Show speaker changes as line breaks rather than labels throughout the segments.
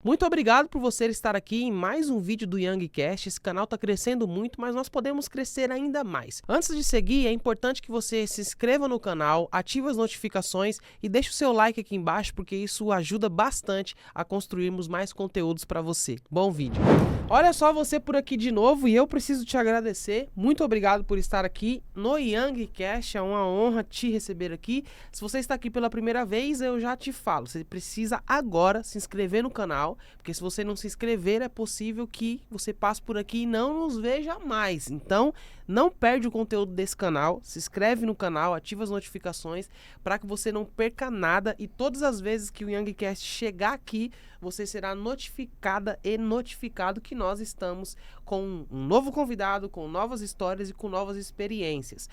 Muito obrigado por você estar aqui em mais um vídeo do Youngcast. Esse canal está crescendo muito, mas nós podemos crescer ainda mais. Antes de seguir, é importante que você se inscreva no canal, ative as notificações e deixe o seu like aqui embaixo, porque isso ajuda bastante a construirmos mais conteúdos para você. Bom vídeo! Olha só você por aqui de novo e eu preciso te agradecer. Muito obrigado por estar aqui no Youngcast. É uma honra te receber aqui. Se você está aqui pela primeira vez, eu já te falo. Você precisa agora se inscrever no canal, porque se você não se inscrever, é possível que você passe por aqui e não nos veja mais. Então, não perde o conteúdo desse canal. Se inscreve no canal, ativa as notificações para que você não perca nada. E todas as vezes que o Youngcast chegar aqui, você será notificada e notificado que nós estamos com um novo convidado, com novas histórias e com novas experiências.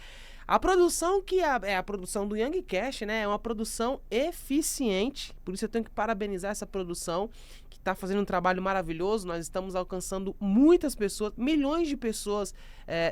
A produção que é a produção do Youngcast, né, é uma produção eficiente, por isso eu tenho que parabenizar essa produção, que está fazendo um trabalho maravilhoso. Nós estamos alcançando muitas pessoas, milhões de pessoas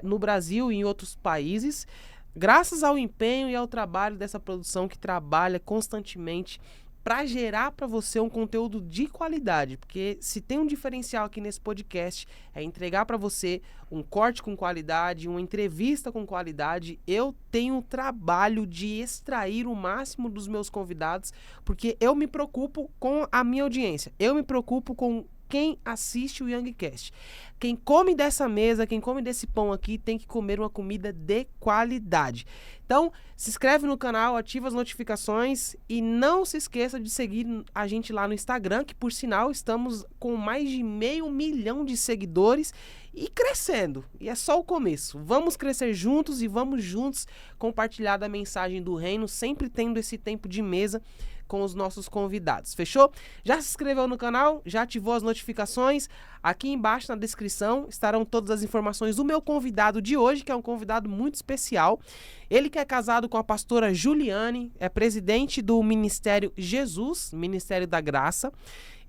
no Brasil e em outros países, graças ao empenho e ao trabalho dessa produção que trabalha constantemente para gerar para você um conteúdo de qualidade, porque se tem um diferencial aqui nesse podcast é entregar para você um corte com qualidade, uma entrevista com qualidade. Eu tenho o trabalho de extrair o máximo dos meus convidados, porque eu me preocupo com a minha audiência, eu me preocupo com quem assiste o Youngcast. Quem come dessa mesa, quem come desse pão aqui, tem que comer uma comida de qualidade. Então, se inscreve no canal, ativa as notificações e não se esqueça de seguir a gente lá no Instagram, que por sinal estamos com mais de 500 mil de seguidores e crescendo. E é só o começo. Vamos crescer juntos e vamos juntos compartilhar da mensagem do reino, sempre tendo esse tempo de mesa com os nossos convidados, fechou? Já se inscreveu no canal? Já ativou as notificações? Aqui embaixo na descrição estarão todas as informações do meu convidado de hoje, que é um convidado muito especial. Ele que é casado com a pastora Juliane, é presidente do Ministério Jesus, Ministério da Graça.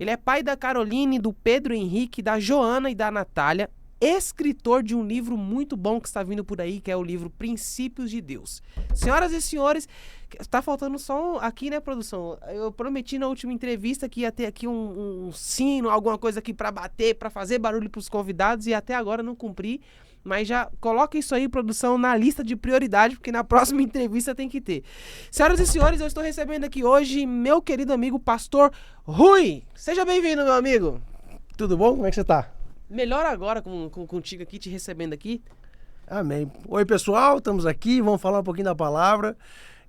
Ele é pai da Caroline, do Pedro Henrique, da Joana e da Natália, escritor de um livro muito bom que está vindo por aí, que é o livro Princípios de Deus. Senhoras e senhores, está faltando só aqui, né, produção? Eu prometi na última entrevista que ia ter aqui um sino, alguma coisa aqui para bater, para fazer barulho para os convidados, e até agora não cumpri. Mas já coloca isso aí, produção, na lista de prioridade, porque na próxima entrevista tem que ter. Senhoras e senhores, eu estou recebendo aqui hoje meu querido amigo pastor Rui. Seja bem-vindo, meu amigo.
Tudo bom? Como é que você tá?
Melhor agora contigo aqui, te recebendo aqui.
Amém. Oi, pessoal, estamos aqui, vamos falar um pouquinho da palavra.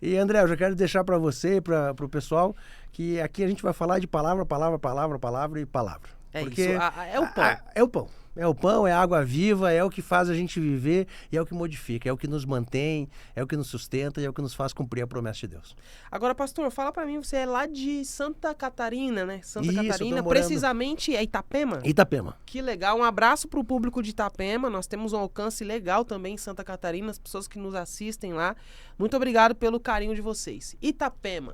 E, André, eu já quero deixar para você e para o pessoal que aqui a gente vai falar de palavra, palavra, palavra, palavra e palavra.
É
porque
isso, é o pão.
É o pão. É o pão, é a água viva, é o que faz a gente viver e é o que modifica, é o que nos mantém, é o que nos sustenta e é o que nos faz cumprir a promessa de Deus.
Agora, pastor, fala pra mim, você é lá de Santa Catarina, né? Santa
Isso,
Catarina,
eu tô morando...
precisamente é Itapema?
Itapema.
Que legal, um abraço pro público de Itapema, nós temos um alcance legal também em Santa Catarina, as pessoas que nos assistem lá. Muito obrigado pelo carinho de vocês. Itapema,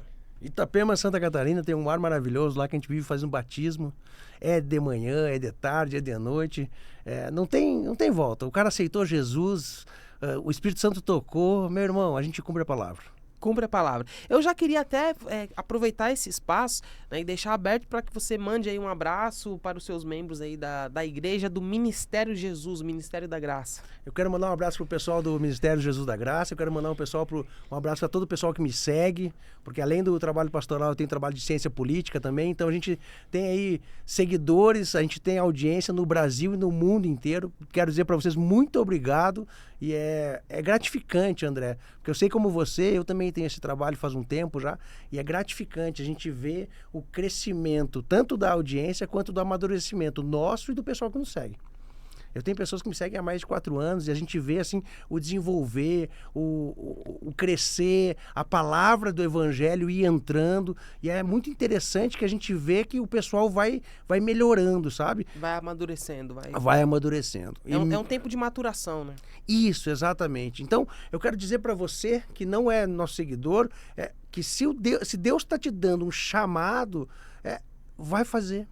Santa Catarina, tem um mar maravilhoso lá que a gente vive fazendo batismo. É de manhã, é de tarde, é de noite. Não tem volta. O cara aceitou Jesus, o Espírito Santo tocou. Meu irmão, a gente cumpre a palavra.
Cumpre a palavra. Eu já queria até aproveitar esse espaço, né, e deixar aberto para que você mande aí um abraço para os seus membros aí da igreja do Ministério Jesus, Ministério da Graça.
Eu quero mandar um abraço pro pessoal do Ministério Jesus da Graça, eu quero mandar um abraço para todo o pessoal que me segue, porque além do trabalho pastoral eu tenho trabalho de ciência política também, então a gente tem aí seguidores, a gente tem audiência no Brasil e no mundo inteiro. Quero dizer para vocês muito obrigado. E é gratificante, André, porque eu sei como você, eu também tenho esse trabalho faz um tempo já, e é gratificante a gente ver o crescimento, tanto da audiência quanto do amadurecimento nosso e do pessoal que nos segue. Eu tenho pessoas que me seguem há mais de 4 anos e a gente vê assim o desenvolver, o crescer, a palavra do evangelho ir entrando, e é muito interessante que a gente vê que o pessoal vai melhorando, sabe?
Vai amadurecendo.
Vai amadurecendo.
É um tempo de maturação, né?
Isso, exatamente. Então, eu quero dizer para você que não é nosso seguidor, que se Deus está te dando um chamado, vai fazer.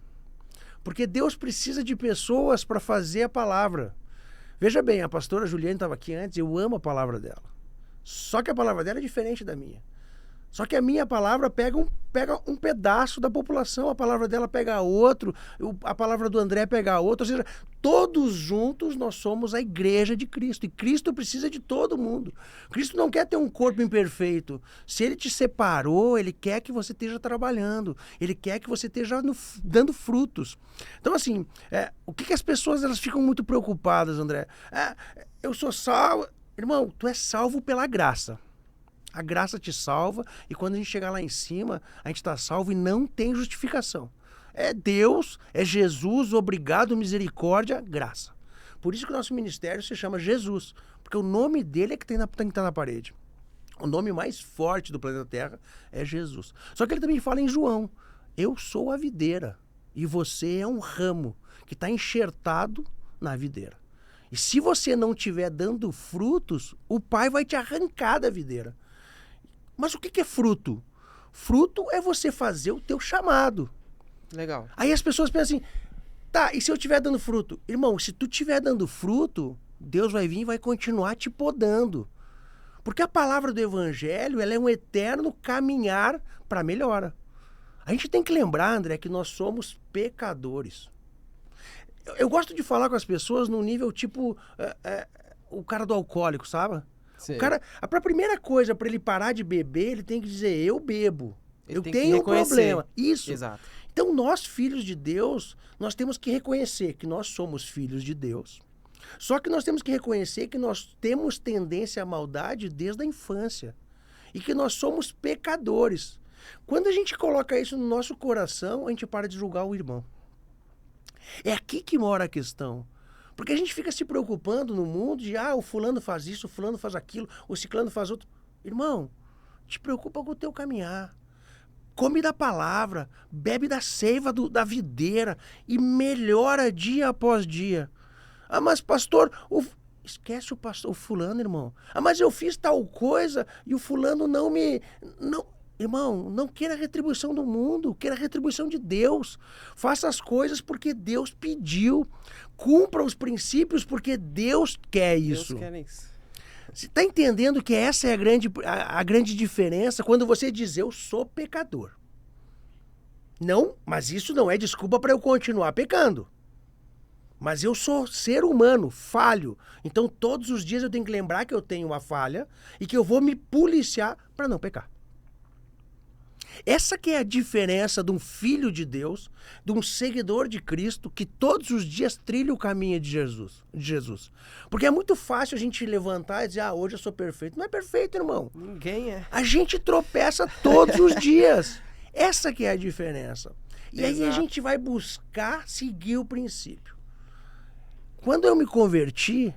Porque Deus precisa de pessoas para fazer a palavra. Veja bem, a pastora Juliane estava aqui antes, eu amo a palavra dela. Só que a palavra dela é diferente da minha. Só que a minha palavra pega um pedaço da população, a palavra dela pega outro, a palavra do André pega outro, ou seja, todos juntos nós somos a igreja de Cristo, e Cristo precisa de todo mundo. Cristo não quer ter um corpo imperfeito. Se ele te separou, ele quer que você esteja trabalhando, ele quer que você esteja dando frutos. Então, assim, o que as pessoas elas ficam muito preocupadas, André? Eu sou salvo. Irmão, tu é salvo pela graça. A graça te salva, e quando a gente chegar lá em cima, a gente está salvo e não tem justificação. É Deus, é Jesus, obrigado, misericórdia, graça. Por isso que o nosso ministério se chama Jesus, porque o nome dele é que tem que estar na parede. O nome mais forte do planeta Terra é Jesus. Só que ele também fala em João, eu sou a videira e você é um ramo que está enxertado na videira. E se você não estiver dando frutos, o Pai vai te arrancar da videira. Mas o que é fruto? Fruto é você fazer o teu chamado.
Legal.
Aí as pessoas pensam assim, tá, e se eu estiver dando fruto? Irmão, se tu estiver dando fruto, Deus vai vir e vai continuar te podando. Porque a palavra do evangelho, ela é um eterno caminhar para melhora. A gente tem que lembrar, André, que nós somos pecadores. Eu gosto de falar com as pessoas num nível tipo o cara do alcoólico, sabe?
Sim.
O cara, a primeira coisa para ele parar de beber, ele tem que dizer, eu bebo.
Ele
eu
tem que
tenho um
reconhecer.
problema. Isso.
Exato.
Então, nós, filhos de Deus, nós temos que reconhecer que nós somos filhos de Deus. Só que nós temos que reconhecer que nós temos tendência à maldade desde a infância. E que nós somos pecadores. Quando a gente coloca isso no nosso coração, a gente para de julgar o irmão. É aqui que mora a questão. Porque a gente fica se preocupando no mundo de, o fulano faz isso, o fulano faz aquilo, o ciclano faz outro. Irmão, te preocupa com o teu caminhar. Come da palavra, bebe da seiva da videira e melhora dia após dia. Mas pastor, esquece o fulano, irmão. Mas eu fiz tal coisa e o fulano não me... Irmão, não queira a retribuição do mundo, queira a retribuição de Deus. Faça as coisas porque Deus pediu. Cumpra os princípios porque Deus quer isso.
Deus quer isso.
Você está entendendo que essa é a grande diferença quando você diz, eu sou pecador. Não, mas isso não é desculpa para eu continuar pecando. Mas eu sou ser humano, falho. Então todos os dias eu tenho que lembrar que eu tenho uma falha e que eu vou me policiar para não pecar. Essa que é a diferença de um filho de Deus, de um seguidor de Cristo, que todos os dias trilha o caminho de Jesus. Porque é muito fácil a gente levantar e dizer, hoje eu sou perfeito. Não é perfeito, irmão.
Ninguém é.
A gente tropeça todos os dias. Essa que é a diferença. E aí a gente vai buscar seguir o princípio. Quando eu me converti,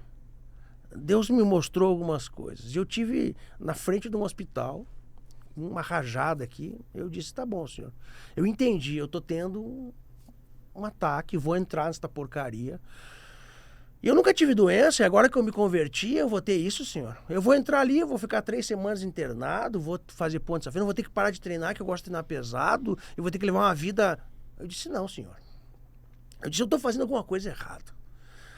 Deus me mostrou algumas coisas. Eu tive na frente de um hospital, uma rajada aqui, eu disse, tá bom, senhor. Eu entendi, eu tô tendo um ataque, vou entrar nessa porcaria. E eu nunca tive doença, e agora que eu me converti, eu vou ter isso, senhor. Eu vou entrar ali, eu vou ficar 3 semanas internado, vou fazer ponte safena, vou ter que parar de treinar, que eu gosto de treinar pesado, eu vou ter que levar uma vida... Eu disse, não, senhor. Eu disse, eu tô fazendo alguma coisa errada.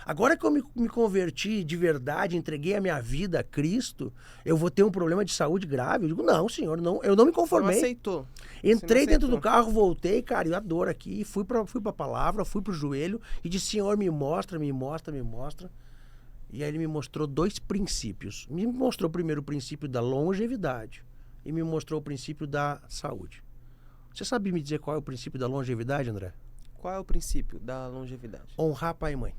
Agora que eu me converti de verdade, entreguei a minha vida a Cristo, eu vou ter um problema de saúde grave? Eu digo, não, senhor, não, eu não me conformei.
Não aceitou.
Entrei dentro do carro, voltei, cara, e a dor aqui, fui pra palavra, fui pro joelho e disse, senhor, me mostra. E aí ele me mostrou 2 princípios. Me mostrou primeiro o princípio da longevidade e me mostrou o princípio da saúde. Você sabe me dizer qual é o princípio da longevidade, André?
Qual é o princípio da longevidade?
Honrar pai e mãe.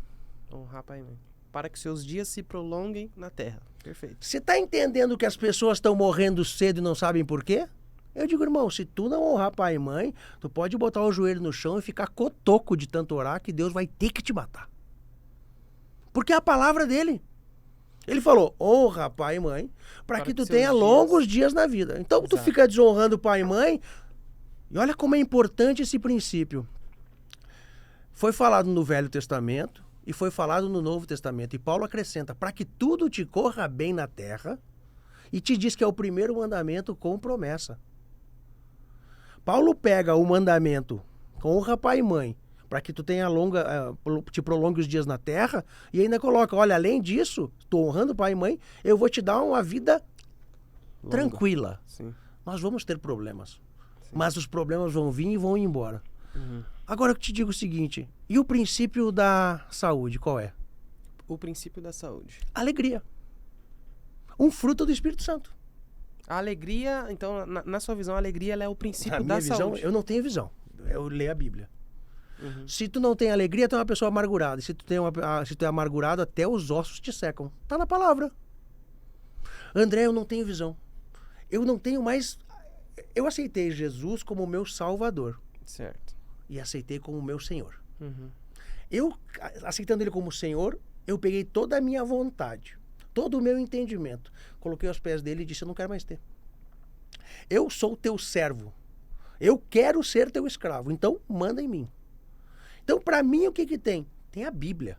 Honrar pai e mãe. Para que seus dias se prolonguem na terra. Perfeito.
Você está entendendo que as pessoas estão morrendo cedo e não sabem por quê? Eu digo, irmão, se tu não honrar pai e mãe, tu pode botar o joelho no chão e ficar cotoco de tanto orar que Deus vai ter que te matar. Porque é a palavra dele. Ele falou, honra pai e mãe, para que tu tenha longos dias na vida. Então tu fica desonrando pai e mãe. E olha como é importante esse princípio. Foi falado no Velho Testamento e foi falado no Novo Testamento. E Paulo acrescenta, para que tudo te corra bem na terra, e te diz que é o primeiro mandamento com promessa. Paulo pega o mandamento, honra pai e mãe, para que tu tenha te prolongue os dias na terra, e ainda coloca, olha, além disso, tu honrando pai e mãe, eu vou te dar uma vida tranquila.
Sim.
Nós vamos ter problemas. Mas os problemas vão vir e vão ir embora. Agora eu te digo o seguinte, e o princípio da saúde, qual é?
O princípio da saúde.
Alegria. Um fruto do Espírito Santo.
A alegria, então, na sua visão, a alegria ela é o princípio da
visão,
saúde.
eu não tenho visão. Eu leio a Bíblia. Se tu não tem alegria, tu é uma pessoa amargurada. Se tu é amargurado, até os ossos te secam. Tá na palavra. André, eu não tenho visão. Eu não tenho mais... Eu aceitei Jesus como meu Salvador.
Certo.
E aceitei como meu Senhor. Eu, aceitando Ele como Senhor, eu peguei toda a minha vontade, todo o meu entendimento, coloquei aos pés dele e disse, eu não quero mais ter. Eu sou teu servo. Eu quero ser teu escravo. Então, manda em mim. Então, para mim, o que tem? Tem a Bíblia.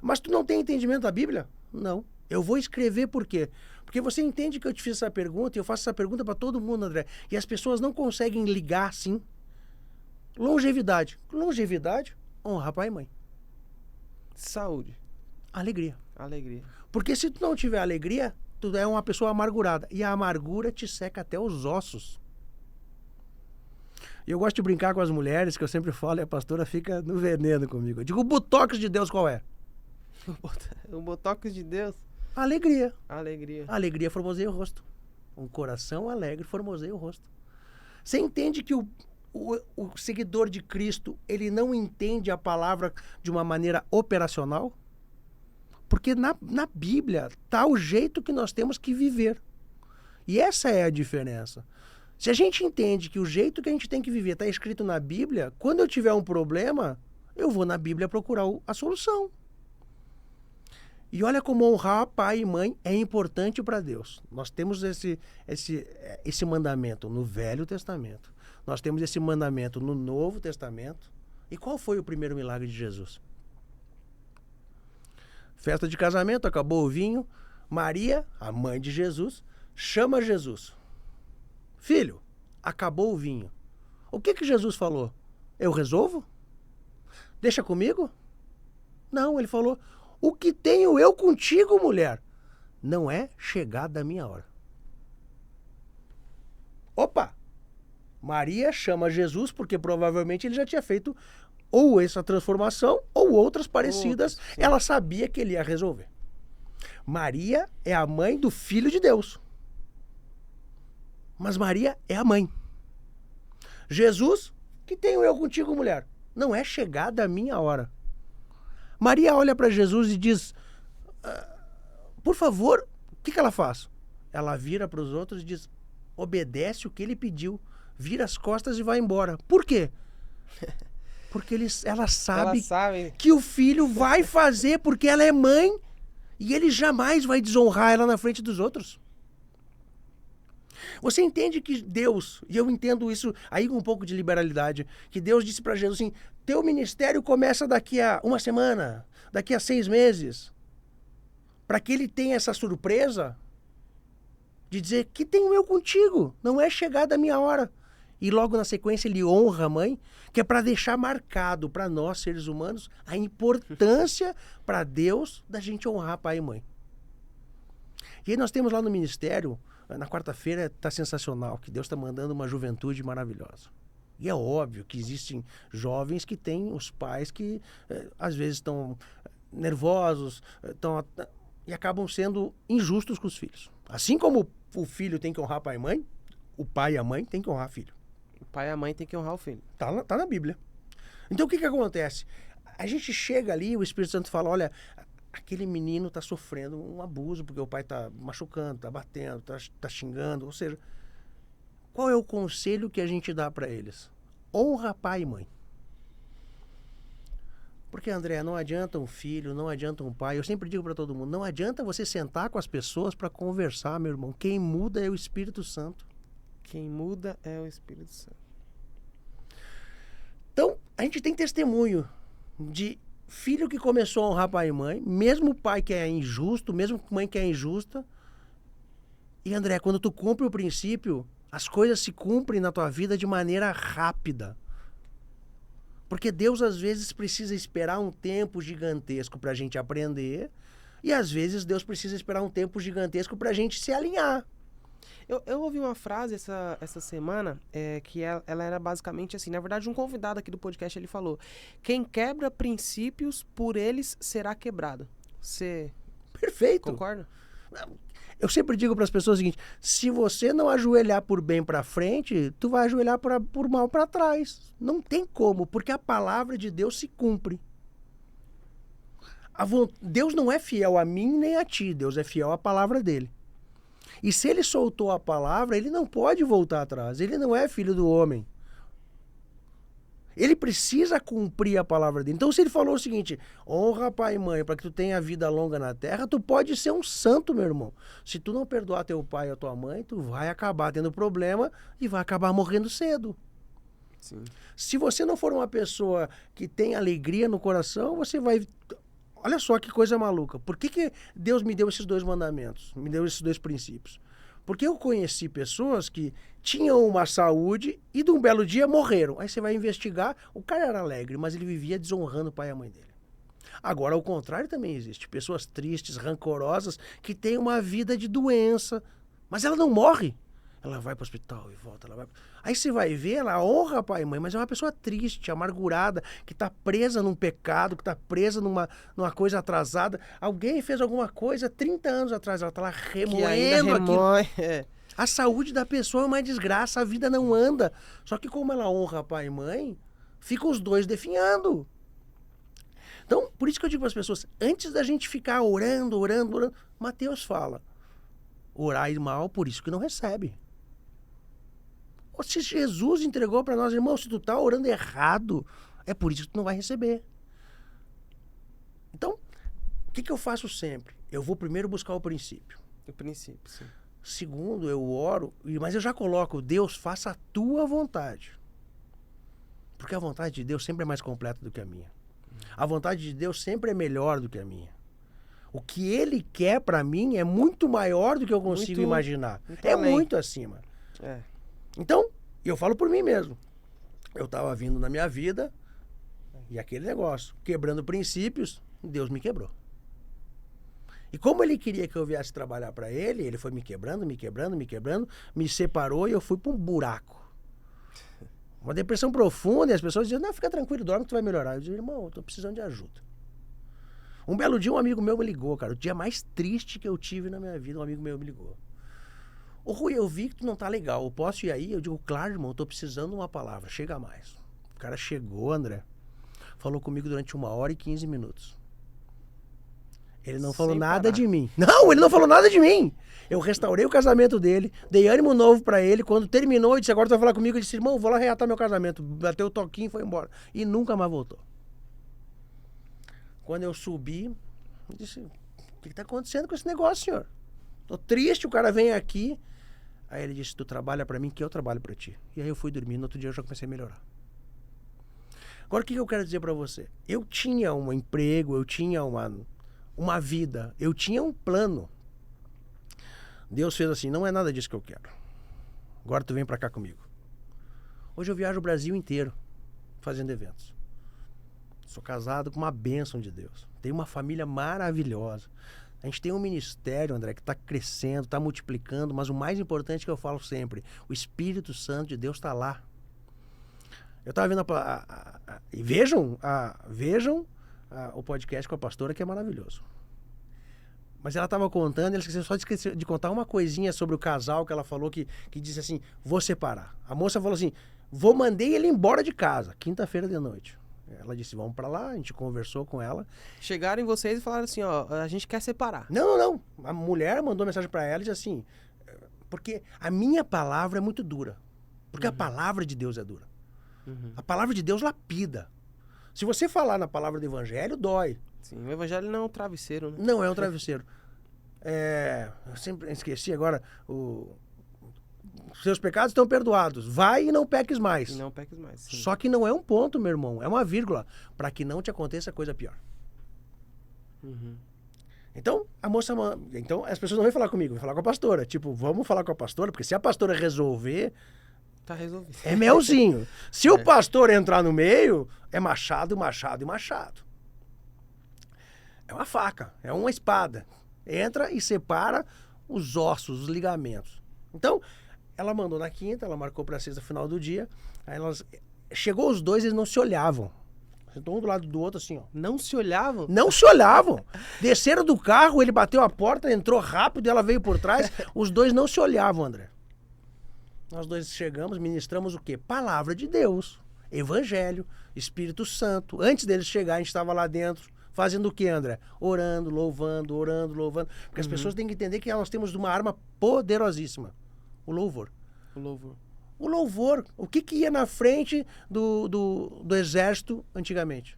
Mas tu não tem entendimento da Bíblia? Não. Eu vou escrever por quê? Porque você entende que eu te fiz essa pergunta e eu faço essa pergunta para todo mundo, André. E as pessoas não conseguem ligar assim. Longevidade. Longevidade, honra pai e mãe.
Saúde.
Alegria.
Alegria.
Porque se tu não tiver alegria, tu é uma pessoa amargurada. E a amargura te seca até os ossos. E eu gosto de brincar com as mulheres, que eu sempre falo, e a pastora fica no veneno comigo. Eu digo, o botox de Deus qual é?
O botox de Deus?
Alegria.
Alegria.
A alegria formoseia o rosto. Um coração alegre formoseia o rosto. Você entende que o seguidor de Cristo, ele não entende a palavra de uma maneira operacional? Porque na Bíblia está o jeito que nós temos que viver. E essa é a diferença. Se a gente entende que o jeito que a gente tem que viver está escrito na Bíblia, quando eu tiver um problema, eu vou na Bíblia procurar a solução. E olha como honrar pai e mãe é importante para Deus. Nós temos esse mandamento no Velho Testamento. Nós temos esse mandamento no Novo Testamento. E qual foi o primeiro milagre de Jesus? Festa de casamento, acabou o vinho. Maria, a mãe de Jesus, chama Jesus. Filho, acabou o vinho. O que Jesus falou? Eu resolvo? Deixa comigo? Não, ele falou, o que tenho eu contigo, mulher? Não é chegada a minha hora. Opa! Maria chama Jesus porque provavelmente ele já tinha feito ou essa transformação ou outras parecidas. Ela sabia que ele ia resolver. Maria é a mãe do Filho de Deus. Mas Maria é a mãe. Jesus, que tenho eu contigo, mulher? Não é chegada a minha hora. Maria olha para Jesus e diz, por favor, o que ela faz? Ela vira para os outros e diz, obedece o que ele pediu, vira as costas e vai embora. Por quê? Porque ela sabe que o filho vai fazer porque ela é mãe e ele jamais vai desonrar ela na frente dos outros. Você entende que Deus, e eu entendo isso aí com um pouco de liberalidade, que Deus disse para Jesus assim, teu ministério começa daqui a uma semana, daqui a 6 meses, para que ele tenha essa surpresa de dizer, que tenho eu contigo, não é chegada a minha hora. E logo na sequência ele honra a mãe, que é para deixar marcado para nós, seres humanos, a importância para Deus da gente honrar pai e mãe. E aí nós temos lá no ministério, na quarta-feira está sensacional, que Deus está mandando uma juventude maravilhosa. E é óbvio que existem jovens que têm os pais que às vezes estão nervosos e acabam sendo injustos com os filhos. Assim como o filho tem que honrar pai e mãe, o pai e a mãe têm que honrar o filho.
O pai e a mãe têm que honrar o filho.
Tá na Bíblia. Então o que acontece? A gente chega ali, o Espírito Santo fala, olha, aquele menino está sofrendo um abuso, porque o pai está machucando, está batendo, está xingando. Ou seja, qual é o conselho que a gente dá para eles? Honra pai e mãe. Porque, André, não adianta um filho, não adianta um pai. Eu sempre digo para todo mundo, não adianta você sentar com as pessoas para conversar, meu irmão. Quem muda é o Espírito Santo.
Quem muda é o Espírito Santo.
Então, a gente tem testemunho de filho que começou a honrar pai e mãe, mesmo pai que é injusto, mesmo mãe que é injusta. E, André, quando tu cumpre o princípio, as coisas se cumprem na tua vida de maneira rápida. Porque Deus, às vezes, precisa esperar um tempo gigantesco para a gente aprender, e, às vezes, Deus precisa esperar um tempo gigantesco para a gente se alinhar.
Eu ouvi uma frase essa semana que ela era basicamente assim, na verdade um convidado aqui do podcast ele falou, quem quebra princípios por eles será quebrado. Você
Perfeito.
concorda?
Eu sempre digo para as pessoas o seguinte, se você não ajoelhar por bem para frente, tu vai ajoelhar por mal para trás. Não tem como, porque a palavra de Deus se cumpre. Deus não é fiel a mim nem a ti, Deus é fiel à palavra dele. E se ele soltou a palavra, ele não pode voltar atrás. Ele não é filho do homem. Ele precisa cumprir a palavra dele. Então, se ele falou o seguinte, honra pai e mãe para que tu tenha vida longa na terra, tu pode ser um santo, meu irmão. Se tu não perdoar teu pai ou tua mãe, tu vai acabar tendo problema e vai acabar morrendo cedo.
Sim.
Se você não for uma pessoa que tem alegria no coração, você vai... Olha só que coisa maluca. Por que Deus me deu esses 2 mandamentos? Me deu esses 2 princípios? Porque eu conheci pessoas que tinham uma saúde e de um belo dia morreram. Aí você vai investigar, o cara era alegre, mas ele vivia desonrando o pai e a mãe dele. Agora, ao contrário também existe. Pessoas tristes, rancorosas, que têm uma vida de doença, mas ela não morre. Ela vai para o hospital e volta. Aí você vai ver, ela honra pai e mãe, mas é uma pessoa triste, amargurada, que está presa num pecado, que está presa numa coisa atrasada. Alguém fez alguma coisa 30 anos atrás, ela está lá remoendo aquilo. A saúde da pessoa é uma desgraça, a vida não anda. Só que como ela honra pai e mãe, ficam os 2 definhando. Então, por isso que eu digo para as pessoas, antes da gente ficar orando, Mateus fala, orai mal, por isso que não recebe. Se Jesus entregou para nós, irmão, se tu tá orando errado, é por isso que tu não vai receber. Então, o que eu faço sempre? Eu vou primeiro buscar o princípio.
O princípio, sim.
Segundo, eu oro, mas eu já coloco, Deus, faça a tua vontade. Porque a vontade de Deus sempre é mais completa do que a minha. A vontade de Deus sempre é melhor do que a minha. O que Ele quer para mim é muito maior do que eu consigo imaginar. É muito acima. Então, eu falo por mim mesmo. Eu estava vindo na minha vida e aquele negócio, quebrando princípios, Deus me quebrou. E como Ele queria que eu viesse trabalhar para Ele foi me quebrando, me separou e eu fui para um buraco. Uma depressão profunda e as pessoas diziam, não, fica tranquilo, dorme que tu vai melhorar. Eu disse, irmão, eu tô precisando de ajuda. Um belo dia um amigo meu me ligou, cara, o dia mais triste que eu tive na minha vida, um amigo meu me ligou. Ô Rui, eu vi que tu não tá legal, eu posso ir aí? Eu digo, claro, irmão, eu tô precisando de uma palavra, chega mais. O cara chegou, André, falou comigo durante 1h15 minutos. Ele não falou nada de mim. Não, ele não falou nada de mim. Eu restaurei o casamento dele, dei ânimo novo pra ele. Quando terminou, ele disse, agora tu vai falar comigo. Eu disse, irmão, vou lá reatar meu casamento. Bateu o toquinho e foi embora. E nunca mais voltou. Quando eu subi, eu disse, o que tá acontecendo com esse negócio, senhor? Tô triste, o cara vem aqui. Aí ele disse, tu trabalha pra mim que eu trabalho pra ti. E aí eu fui dormir, no outro dia eu já comecei a melhorar. Agora o que eu quero dizer pra você? Eu tinha um emprego, eu tinha uma vida, eu tinha um plano. Deus fez assim, não é nada disso que eu quero. Agora tu vem pra cá comigo. Hoje eu viajo o Brasil inteiro, fazendo eventos. Sou casado com uma bênção de Deus. Tenho uma família maravilhosa. A gente tem um ministério, André, que está crescendo, está multiplicando, mas o mais importante que eu falo sempre, o Espírito Santo de Deus está lá. Eu estava vendo e vejam o podcast com a pastora, que é maravilhoso. Mas ela estava contando, ela esqueceu de contar uma coisinha sobre o casal que ela falou, que disse assim, vou separar. A moça falou assim, mandei ele embora de casa, quinta-feira de noite. Ela disse, vamos pra lá, a gente conversou com ela.
Chegaram em vocês e falaram assim, ó, a gente quer separar.
Não. A mulher mandou mensagem pra ela e disse assim, porque a minha palavra é muito dura. Porque a palavra de Deus é dura. A palavra de Deus lapida. Se você falar na palavra do evangelho, dói.
Sim, o evangelho não é um travesseiro, né?
Não é um travesseiro. Eu sempre esqueci agora, seus pecados estão perdoados. Vai e não peques mais.
E não peques mais, sim.
Só que não é um ponto, meu irmão. É uma vírgula. Para que não te aconteça coisa pior. Então, então, as pessoas não vão falar comigo, vão falar com a pastora. Tipo, vamos falar com a pastora, porque se a pastora resolver...
Tá resolvido.
É melzinho. Se o pastor entrar no meio, é machado, machado e machado. É uma faca, é uma espada. Entra e separa os ossos, os ligamentos. Então, ela mandou na quinta, ela marcou pra sexta, final do dia. Aí chegou os dois, eles não se olhavam. Sentou um do lado do outro assim, ó.
Não se olhavam?
Não se olhavam. Desceram do carro, ele bateu a porta, entrou rápido, ela veio por trás. Os dois não se olhavam, André. Nós dois chegamos, ministramos o quê? Palavra de Deus, Evangelho, Espírito Santo. Antes deles chegar, a gente estava lá dentro, fazendo o quê, André? Orando, louvando. Porque as pessoas têm que entender que nós temos uma arma poderosíssima. O louvor. O louvor. O que ia na frente do exército antigamente?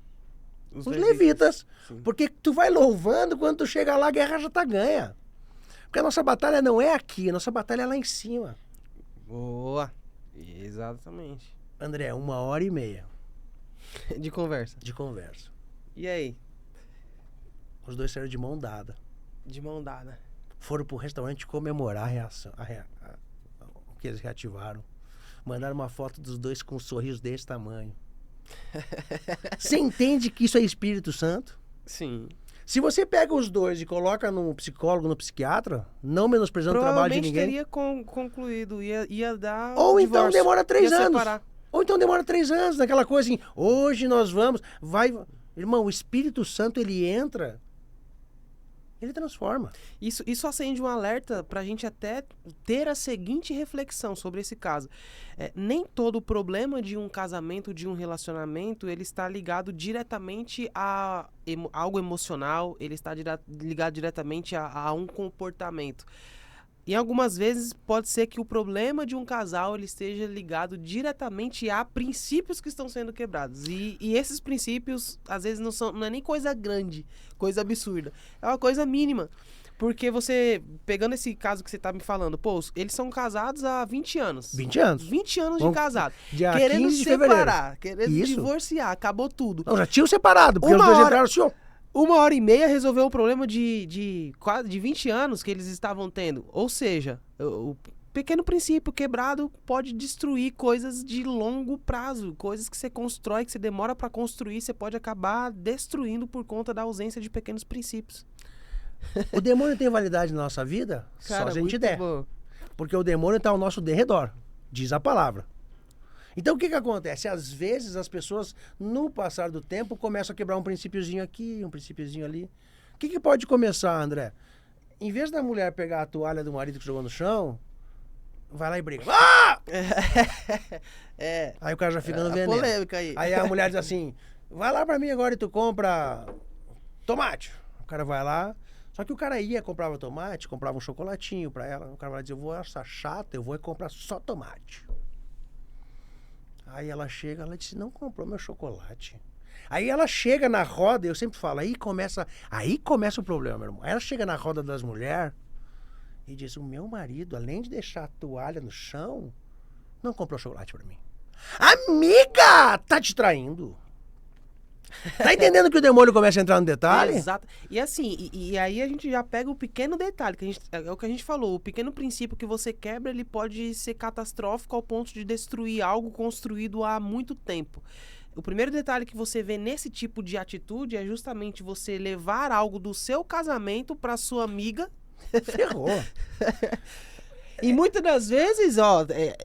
Os levitas. Sim. Porque tu vai louvando, quando tu chega lá, a guerra já tá ganha. Porque a nossa batalha não é aqui, a nossa batalha é lá em cima.
Boa. Exatamente.
André, 1h30.
De conversa.
De conversa.
E aí?
Os dois saíram de mão dada.
De mão dada.
Foram pro restaurante comemorar a reação. O que eles reativaram. Mandaram uma foto dos dois com um sorriso desse tamanho. Você entende que isso é Espírito Santo?
Sim.
Se você pega os dois e coloca no psicólogo, no psiquiatra, não menosprezando o trabalho de ninguém...
teria concluído, ia dar
Ou
divórcio,
então demora 3 anos.
Separar.
Ou então demora 3 anos, naquela coisa assim, hoje nós vamos... Irmão, o Espírito Santo, ele entra... Ele transforma.
Isso acende um alerta para a gente até ter a seguinte reflexão sobre esse caso. Nem todo problema de um casamento, de um relacionamento, ele está ligado diretamente a algo emocional, ele está ligado diretamente a um comportamento. E algumas vezes pode ser que o problema de um casal ele esteja ligado diretamente a princípios que estão sendo quebrados. E esses princípios, às vezes, não é nem coisa grande, coisa absurda. É uma coisa mínima. Porque você, pegando esse caso que você está me falando, pô, eles são casados há 20 anos.
20 anos.
20 anos de casado.
Querendo
15 de separar, querendo divorciar, acabou tudo.
Não, já tinham separado, porque os dois entraram assim, ó.
1h30 resolveu um problema de 20 anos que eles estavam tendo. Ou seja, o pequeno princípio quebrado pode destruir coisas de longo prazo. Coisas que você constrói, que você demora para construir, você pode acabar destruindo por conta da ausência de pequenos princípios.
O demônio tem validade na nossa vida?
Cara,
só se a gente der.
Bom.
Porque o demônio está ao nosso derredor, diz a palavra. Então, o que acontece? Às vezes, as pessoas, no passar do tempo, começam a quebrar um princípiozinho aqui, um princípiozinho ali. O que pode começar, André? Em vez da mulher pegar a toalha do marido que jogou no chão, vai lá e briga. Ah! Aí o cara já fica no veneno.
Polêmica aí.
Aí a mulher diz assim, vai lá pra mim agora e tu compra tomate. O cara vai lá, só que o cara comprava tomate, comprava um chocolatinho pra ela. O cara vai dizer, eu vou achar chato, eu vou comprar só tomate. Aí ela chega, ela disse, não comprou meu chocolate. Aí ela chega na roda, eu sempre falo, aí começa o problema, meu irmão. Aí ela chega na roda das mulheres e diz, o meu marido, além de deixar a toalha no chão, não comprou chocolate pra mim. Amiga, tá te traindo. Tá entendendo que o demônio começa a entrar no detalhe?
Exato. E assim, e aí a gente já pega o pequeno detalhe, que é o que a gente falou, o pequeno princípio que você quebra, ele pode ser catastrófico ao ponto de destruir algo construído há muito tempo. O primeiro detalhe que você vê nesse tipo de atitude é justamente você levar algo do seu casamento pra sua amiga.
Ferrou.
E muitas das vezes,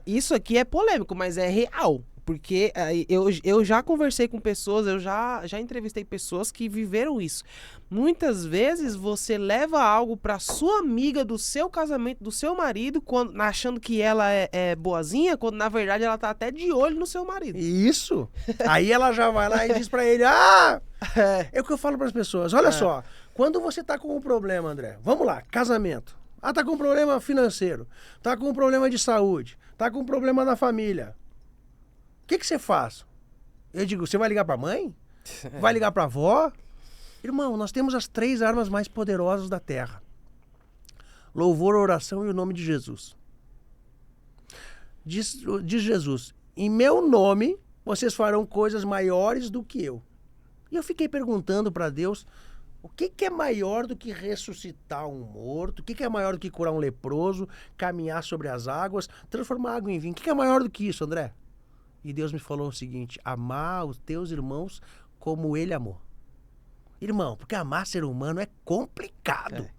isso aqui é polêmico, mas é real. Porque eu já conversei com pessoas, eu já entrevistei pessoas que viveram isso. Muitas vezes você leva algo pra sua amiga do seu casamento, do seu marido, achando que ela é boazinha, quando na verdade ela tá até de olho no seu marido.
Isso. Aí ela já vai lá e diz pra ele, é o que eu falo pras pessoas. Olha só, quando você tá com um problema, André, vamos lá, casamento. Tá com um problema financeiro, tá com um problema de saúde, tá com um problema na família. O que você faz? Eu digo, você vai ligar pra mãe? Vai ligar pra avó? Irmão, nós temos as 3 armas mais poderosas da terra. Louvor, oração e o nome de Jesus. Diz Jesus, em meu nome vocês farão coisas maiores do que eu. E eu fiquei perguntando pra Deus, o que é maior do que ressuscitar um morto? O que é maior do que curar um leproso, caminhar sobre as águas, transformar água em vinho? O que é maior do que isso, André? E Deus me falou o seguinte, amar os teus irmãos como ele amou. Irmão, porque amar ser humano é complicado.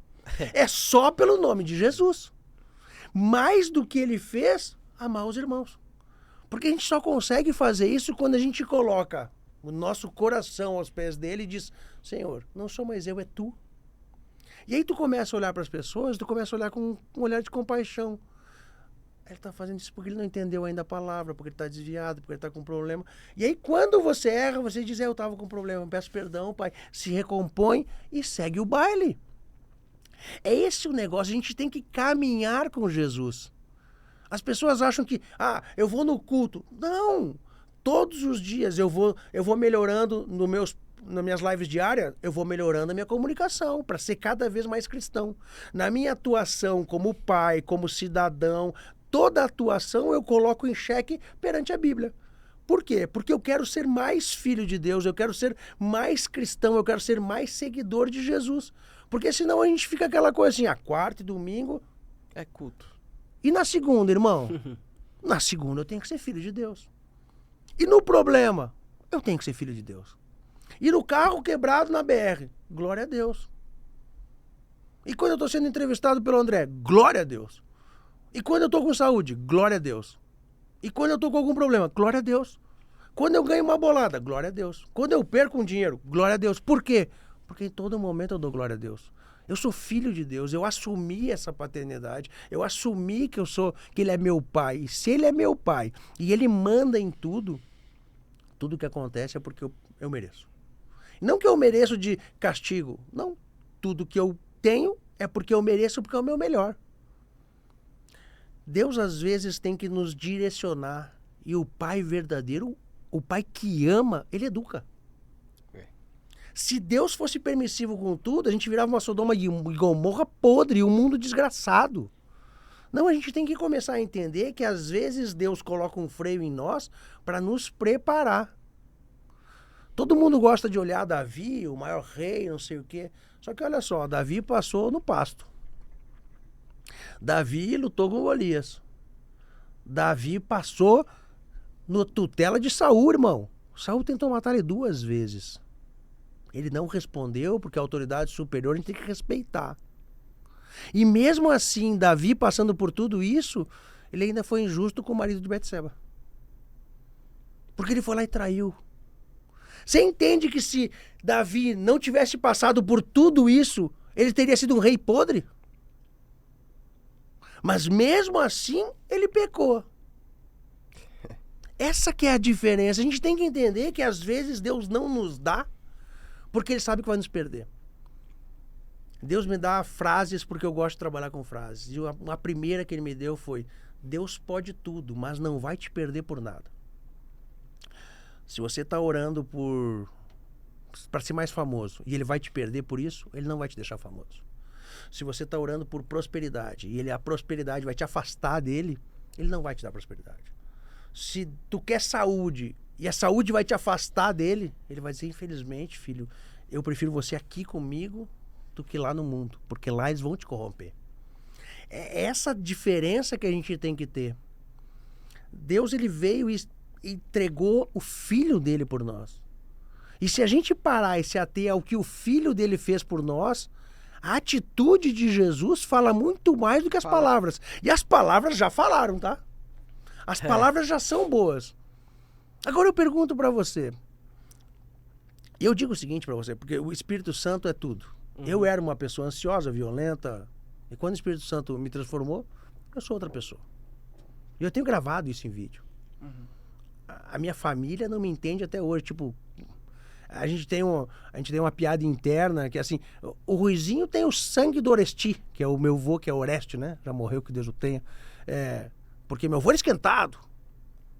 É só pelo nome de Jesus. mais do que ele fez, amar os irmãos. Porque a gente só consegue fazer isso quando a gente coloca o nosso coração aos pés dele e diz, Senhor, não sou mais eu, é tu. E aí tu começa a olhar para as pessoas, tu começa a olhar com um olhar de compaixão. Ele está fazendo isso porque ele não entendeu ainda a palavra, porque ele está desviado, porque ele está com problema. E aí quando você erra, você diz, eu estava com problema, peço perdão, pai. Se recompõe e segue o baile. É esse o negócio, a gente tem que caminhar com Jesus. As pessoas acham que, eu vou no culto. Não! Todos os dias eu vou melhorando nas minhas lives diárias, eu vou melhorando a minha comunicação para ser cada vez mais cristão. Na minha atuação como pai, como cidadão, toda atuação eu coloco em xeque perante a Bíblia. Por quê? Porque eu quero ser mais filho de Deus, eu quero ser mais cristão, eu quero ser mais seguidor de Jesus. Porque senão a gente fica aquela coisa assim, quarta e domingo
é culto.
E na segunda, irmão? Na segunda eu tenho que ser filho de Deus. E no problema, eu tenho que ser filho de Deus. E no carro quebrado na BR, glória a Deus. E quando eu estou sendo entrevistado pelo André, glória a Deus. E quando eu estou com saúde, glória a Deus. E quando eu estou com algum problema, glória a Deus. Quando eu ganho uma bolada, glória a Deus. Quando eu perco um dinheiro, glória a Deus. Por quê? Porque em todo momento eu dou glória a Deus. Eu sou filho de Deus, eu assumi essa paternidade, eu assumi que ele é meu pai. E se ele é meu pai e ele manda em tudo que acontece é porque eu mereço. Não que eu mereço de castigo, não. Tudo que eu tenho é porque eu mereço, porque é o meu melhor. Deus às vezes tem que nos direcionar e o pai verdadeiro, o pai que ama, ele educa. Se Deus fosse permissivo com tudo, a gente virava uma Sodoma e Gomorra podre, um mundo desgraçado. Não, a gente tem que começar a entender que às vezes Deus coloca um freio em nós para nos preparar. Todo mundo gosta de olhar Davi, o maior rei, não sei o quê. Só que olha só, Davi passou no pasto. Davi lutou com Golias. Davi passou no tutela de Saul, irmão. Saul tentou matar ele 2 vezes. Ele não respondeu porque a autoridade superior a gente tem que respeitar. E mesmo assim, Davi passando por tudo isso, ele ainda foi injusto com o marido de Betseba. Porque ele foi lá e traiu. Você entende que se Davi não tivesse passado por tudo isso, ele teria sido um rei podre? Mas mesmo assim, ele pecou. Essa que é a diferença. A gente tem que entender que às vezes Deus não nos dá porque ele sabe que vai nos perder. Deus me dá frases porque eu gosto de trabalhar com frases. E a primeira que ele me deu foi: Deus pode tudo, mas não vai te perder por nada. Se você está orando para ser mais famoso e ele vai te perder por isso, ele não vai te deixar famoso. Se você está orando por prosperidade e a prosperidade vai te afastar dele, ele não vai te dar prosperidade. Se tu quer saúde e a saúde vai te afastar dele, ele vai dizer: infelizmente, filho, eu prefiro você aqui comigo do que lá no mundo, porque lá eles vão te corromper. É essa diferença que a gente tem que ter. Deus, ele veio e entregou o filho dele por nós. E se a gente parar e se ater ao que o filho dele fez por nós, a atitude de Jesus fala muito mais do que as palavras. E as palavras já falaram, tá? As palavras já são boas. Agora eu pergunto pra você. Eu digo o seguinte pra você, porque o Espírito Santo é tudo. Eu era uma pessoa ansiosa, violenta, e quando o Espírito Santo me transformou, eu sou outra pessoa. E eu tenho gravado isso em vídeo. A minha família não me entende até hoje. Tipo, a gente tem uma piada interna que assim, o Ruizinho tem o sangue do Oresti, que é o meu avô, que é Oreste, né? Já morreu, que Deus o tenha. Porque meu avô era esquentado,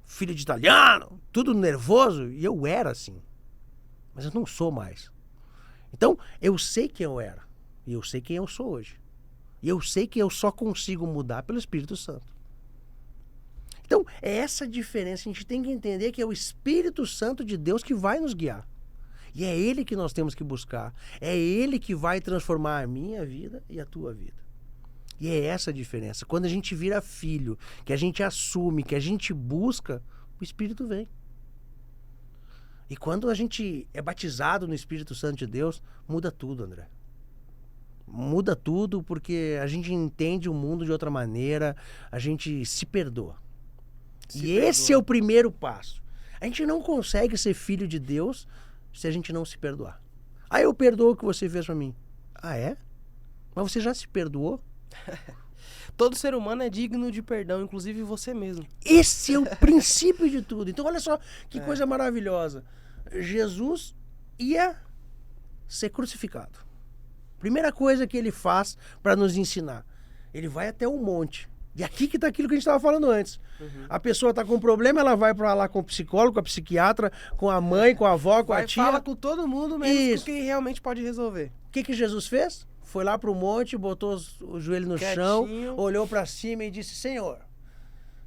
filho de italiano, tudo nervoso, e eu era assim. Mas eu não sou mais. Então, eu sei quem eu era, e eu sei quem eu sou hoje. E eu sei que eu só consigo mudar pelo Espírito Santo. Então, é essa diferença. A gente tem que entender que é o Espírito Santo de Deus que vai nos guiar. E é Ele que nós temos que buscar. É Ele que vai transformar a minha vida e a tua vida. E é essa a diferença. Quando a gente vira filho, que a gente assume, que a gente busca, o Espírito vem. E quando a gente é batizado no Espírito Santo de Deus, muda tudo, André. Muda tudo porque a gente entende o mundo de outra maneira, a gente se perdoa. Esse é o primeiro passo. A gente não consegue ser filho de Deus se a gente não se perdoar. Ah, eu perdoo o que você fez pra mim. Ah, é? Mas você já se perdoou?
Todo ser humano é digno de perdão, inclusive você mesmo.
Esse é o princípio de tudo. Então olha só que coisa maravilhosa. Jesus ia ser crucificado. Primeira coisa que ele faz para nos ensinar. Ele vai até um monte. E aqui que tá aquilo que a gente estava falando antes. A pessoa tá com um problema, ela vai para lá com o psicólogo, com a psiquiatra, com a mãe, com a avó, com a tia.
Fala com todo mundo, menos com quem realmente pode resolver.
O que Jesus fez? Foi lá pro monte, botou o joelho no chão, olhou para cima e disse: Senhor,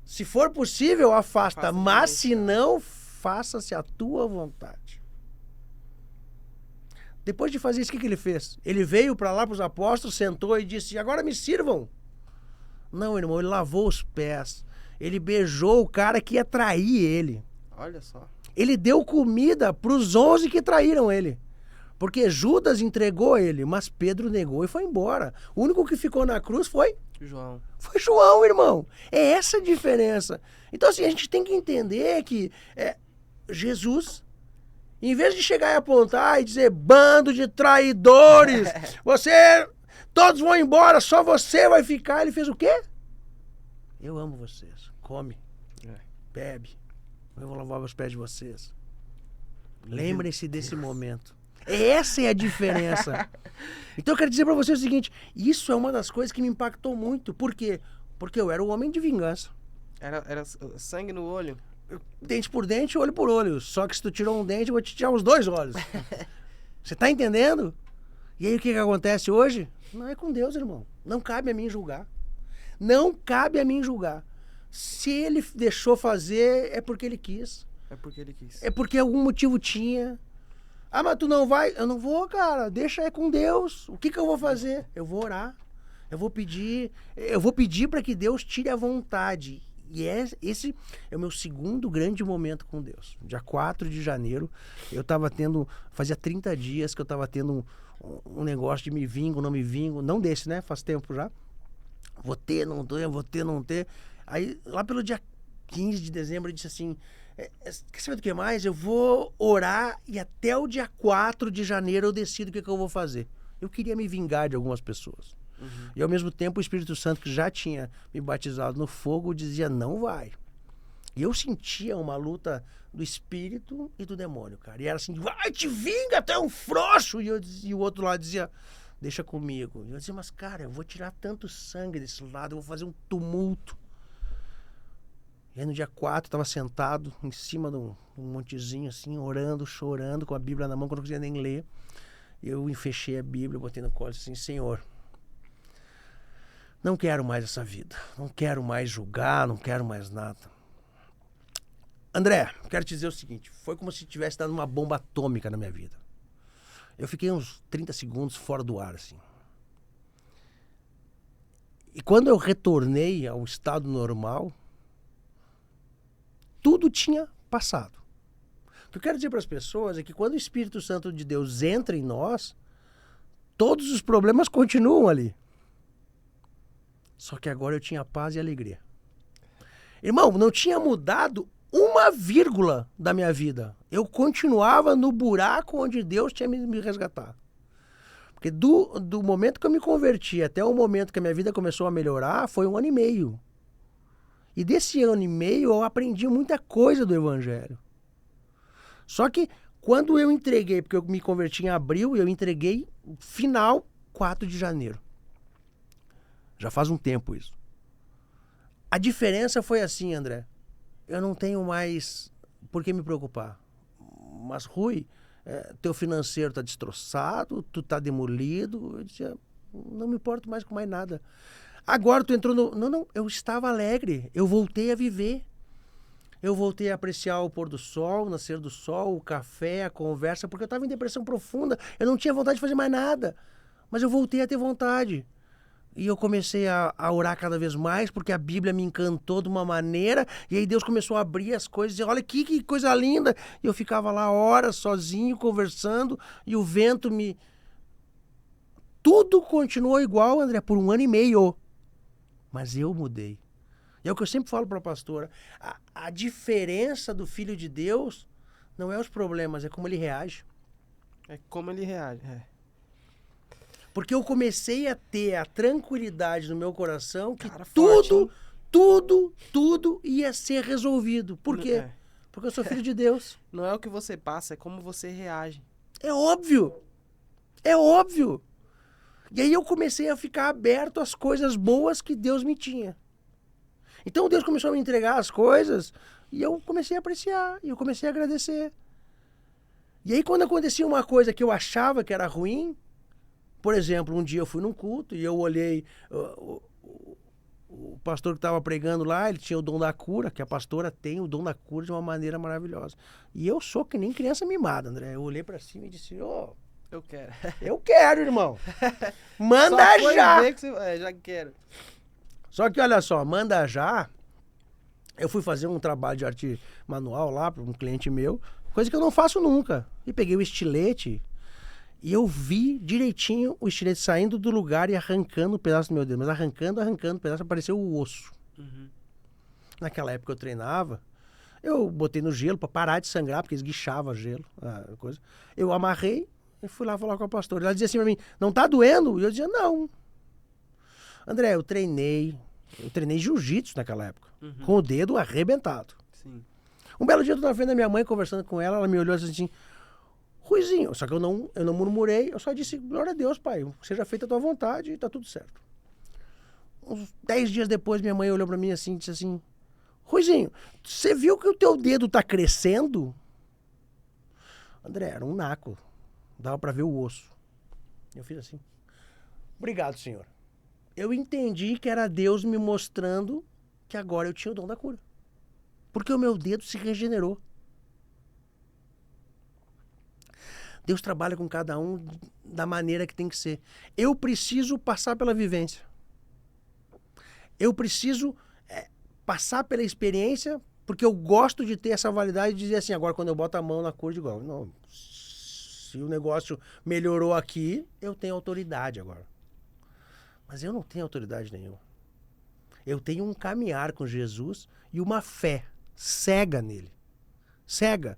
se for possível, afasta, mas se não, faça-se a tua vontade. Depois de fazer isso, o que ele fez? Ele veio para lá para os apóstolos, sentou e disse: agora me sirvam. Não, irmão, ele lavou os pés. Ele beijou o cara que ia trair ele.
Olha só.
Ele deu comida para os 11 que traíram ele. Porque Judas entregou ele, mas Pedro negou e foi embora. O único que ficou na cruz foi
João.
Foi João, irmão. É essa a diferença. Então, assim, a gente tem que entender que Jesus, em vez de chegar e apontar e dizer: bando de traidores, todos vão embora, só você vai ficar. Ele fez o quê? Eu amo vocês. Come, bebe. Eu vou lavar os pés de vocês. Lembrem-se desse momento. Essa é a diferença. Então eu quero dizer pra você o seguinte: isso é uma das coisas que me impactou muito. Por quê? Porque eu era um homem de vingança.
Era sangue no olho?
Dente por dente, olho por olho. Só que se tu tirou um dente, eu vou te tirar os 2 olhos. Você tá entendendo? E aí o que acontece hoje? Não é com Deus, irmão. Não cabe a mim julgar. Não cabe a mim julgar. Se ele deixou fazer, é porque ele quis.
É porque ele quis.
É porque algum motivo tinha. Ah, mas tu não vai? Eu não vou, cara. Deixa com Deus. O que eu vou fazer? Eu vou orar. Eu vou pedir para que Deus tire a vontade. E esse é o meu segundo grande momento com Deus. Dia 4 de janeiro, eu tava tendo, fazia 30 dias que eu tava tendo um negócio de me vingo, não me vingo. Não desse, né? Faz tempo já. Vou ter, não ter. Aí, lá pelo dia 15 de dezembro, eu disse assim: quer saber do que mais? Eu vou orar e até o dia 4 de janeiro eu decido o que eu vou fazer. Eu queria me vingar de algumas pessoas. E ao mesmo tempo o Espírito Santo, que já tinha me batizado no fogo, dizia: não vai. E eu sentia uma luta do Espírito e do demônio, cara. E era assim: vai, te vinga, tu é um frouxo. E o outro lado dizia: deixa comigo. E eu dizia: mas cara, eu vou tirar tanto sangue desse lado, eu vou fazer um tumulto. E aí no dia 4 eu tava sentado em cima de um montezinho assim, orando, chorando, com a Bíblia na mão, que eu não conseguia nem ler. Eu fechei a Bíblia, botei no colo assim: Senhor, não quero mais essa vida. Não quero mais julgar, não quero mais nada. André, quero te dizer o seguinte: foi como se tivesse dado uma bomba atômica na minha vida. Eu fiquei uns 30 segundos fora do ar, assim. E quando eu retornei ao estado normal, tudo tinha passado. O que eu quero dizer para as pessoas é que quando o Espírito Santo de Deus entra em nós, todos os problemas continuam ali. Só que agora eu tinha paz e alegria. Irmão, não tinha mudado uma vírgula da minha vida. Eu continuava no buraco onde Deus tinha me resgatado. Porque do momento que eu me converti até o momento que a minha vida começou a melhorar, foi 1 ano e meio. E desse 1 ano e meio eu aprendi muita coisa do Evangelho. Só que quando eu entreguei, porque eu me converti em abril, eu entreguei final 4 de janeiro. Já faz um tempo isso. A diferença foi assim, André. Eu não tenho mais por que me preocupar. Mas, Rui, teu financeiro tá destroçado, tu tá demolido. Eu dizia: não me importo mais com mais nada. Agora tu entrou no... Não, eu estava alegre. Eu voltei a viver. Eu voltei a apreciar o pôr do sol, o nascer do sol, o café, a conversa, porque eu estava em depressão profunda. Eu não tinha vontade de fazer mais nada. Mas eu voltei a ter vontade. E eu comecei a orar cada vez mais, porque a Bíblia me encantou de uma maneira, e aí Deus começou a abrir as coisas, e olha que coisa linda. E eu ficava lá horas sozinho, conversando, e o vento Tudo continuou igual, André, por 1 ano e meio. Mas eu mudei. E é o que eu sempre falo para a pastora. A diferença do Filho de Deus não é os problemas, é como ele reage.
É como ele reage.
Porque eu comecei a ter a tranquilidade no meu coração que
Cara, forte, hein?
tudo ia ser resolvido. Por quê? Porque eu sou filho de Deus.
Não é o que você passa, é como você reage.
É óbvio. É óbvio. E aí eu comecei a ficar aberto às coisas boas que Deus me tinha. Então Deus começou a me entregar as coisas e eu comecei a apreciar, e eu comecei a agradecer. E aí quando acontecia uma coisa que eu achava que era ruim, por exemplo, um dia eu fui num culto e eu olhei o pastor que estava pregando lá, ele tinha o dom da cura, que a pastora tem o dom da cura de uma maneira maravilhosa. E eu sou que nem criança mimada, André. Eu olhei pra cima e disse,
eu quero.
Eu quero, irmão. Manda
Só foi
já.
ver que você... já quero.
Só que olha só, manda já. Eu fui fazer um trabalho de arte manual lá para um cliente meu, coisa que eu não faço nunca. E peguei o estilete e eu vi direitinho o estilete saindo do lugar e arrancando um pedaço do meu dedo. Mas arrancando um pedaço, apareceu o osso.
Uhum.
Naquela época eu treinava, eu botei no gelo para parar de sangrar, porque esguichava gelo, a coisa. Eu amarrei e fui lá falar com a pastora. Ela dizia assim para mim, não tá doendo? E eu dizia, não. André, eu treinei jiu-jitsu naquela época, com o dedo arrebentado.
Sim.
Um belo dia eu tô na frente da minha mãe conversando com ela, ela me olhou assim, Ruizinho, só que eu não murmurei, eu só disse, glória a Deus, pai, seja feita a tua vontade e tá tudo certo. Uns 10 dias depois minha mãe olhou pra mim assim e disse assim, Ruizinho, você viu que o teu dedo tá crescendo? André, era um naco, dava pra ver o osso. Eu fiz assim, obrigado, senhor. Eu entendi que era Deus me mostrando que agora eu tinha o dom da cura. Porque o meu dedo se regenerou. Deus trabalha com cada um da maneira que tem que ser. Eu preciso passar pela vivência. Eu preciso passar pela experiência, porque eu gosto de ter essa validade de dizer assim, agora quando eu boto a mão na cura, eu digo, não, se o negócio melhorou aqui, eu tenho autoridade agora. Mas eu não tenho autoridade nenhuma. Eu tenho um caminhar com Jesus e uma fé cega nele. Cega.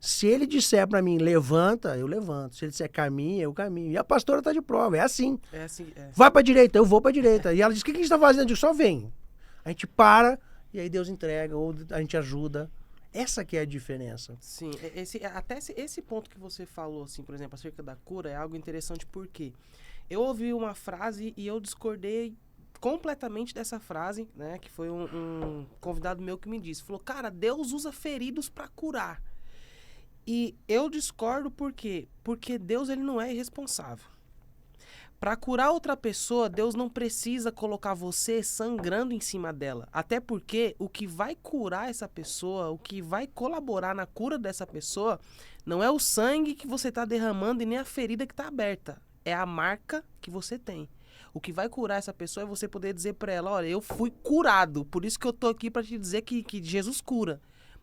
Se ele disser pra mim, levanta, eu levanto. Se ele disser caminha, eu caminho. E a pastora tá de prova, é assim.
É assim.
Vai pra direita, eu vou pra direita. E ela diz, o que a gente tá fazendo? Eu digo, só vem. A gente para e aí Deus entrega, ou a gente ajuda. Essa que é a diferença.
Sim, esse ponto que você falou, assim, por exemplo, acerca da cura, é algo interessante porque eu ouvi uma frase e eu discordei completamente dessa frase, né? Que foi um convidado meu que me disse. Falou, cara, Deus usa feridos para curar. E eu discordo por quê? Porque Deus, ele não é irresponsável. Para curar outra pessoa, Deus não precisa colocar você sangrando em cima dela. Até porque o que vai curar essa pessoa, o que vai colaborar na cura dessa pessoa, não é o sangue que você está derramando e nem a ferida que está aberta. É a marca que você tem. O que vai curar essa pessoa é você poder dizer para ela, olha, eu fui curado, por isso que eu tô aqui para te dizer que Jesus cura,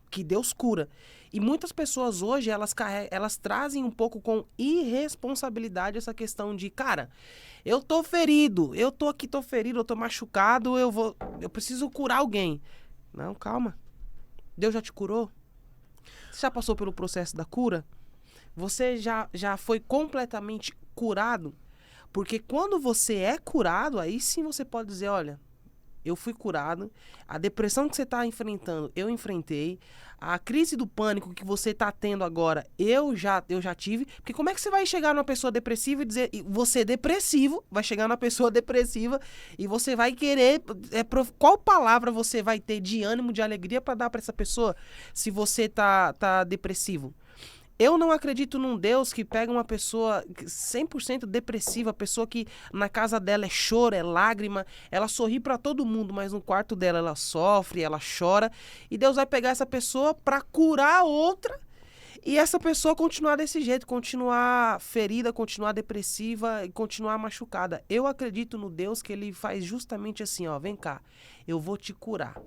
que Deus cura. E muitas pessoas hoje, elas trazem um pouco com irresponsabilidade essa questão de, cara, eu tô ferido, eu tô ferido, eu tô machucado, eu preciso curar alguém. Não, calma. Deus já te curou? Você já passou pelo processo da cura? Você já foi completamente curado? Porque quando você é curado, aí sim você pode dizer, olha, eu fui curado, a depressão que você está enfrentando, eu enfrentei, a crise do pânico que você está tendo agora, eu já tive, porque como é que você vai chegar numa pessoa depressiva e dizer, você é depressivo, vai chegar numa pessoa depressiva e você vai querer, qual palavra você vai ter de ânimo, de alegria para dar para essa pessoa se você tá depressivo? Eu não acredito num Deus que pega uma pessoa 100% depressiva, pessoa que na casa dela é choro, é lágrima, ela sorri pra todo mundo, mas no quarto dela ela sofre, ela chora, e Deus vai pegar essa pessoa pra curar a outra e essa pessoa continuar desse jeito, continuar ferida, continuar depressiva e continuar machucada. Eu acredito no Deus que ele faz justamente assim, ó, vem cá, eu vou te curar,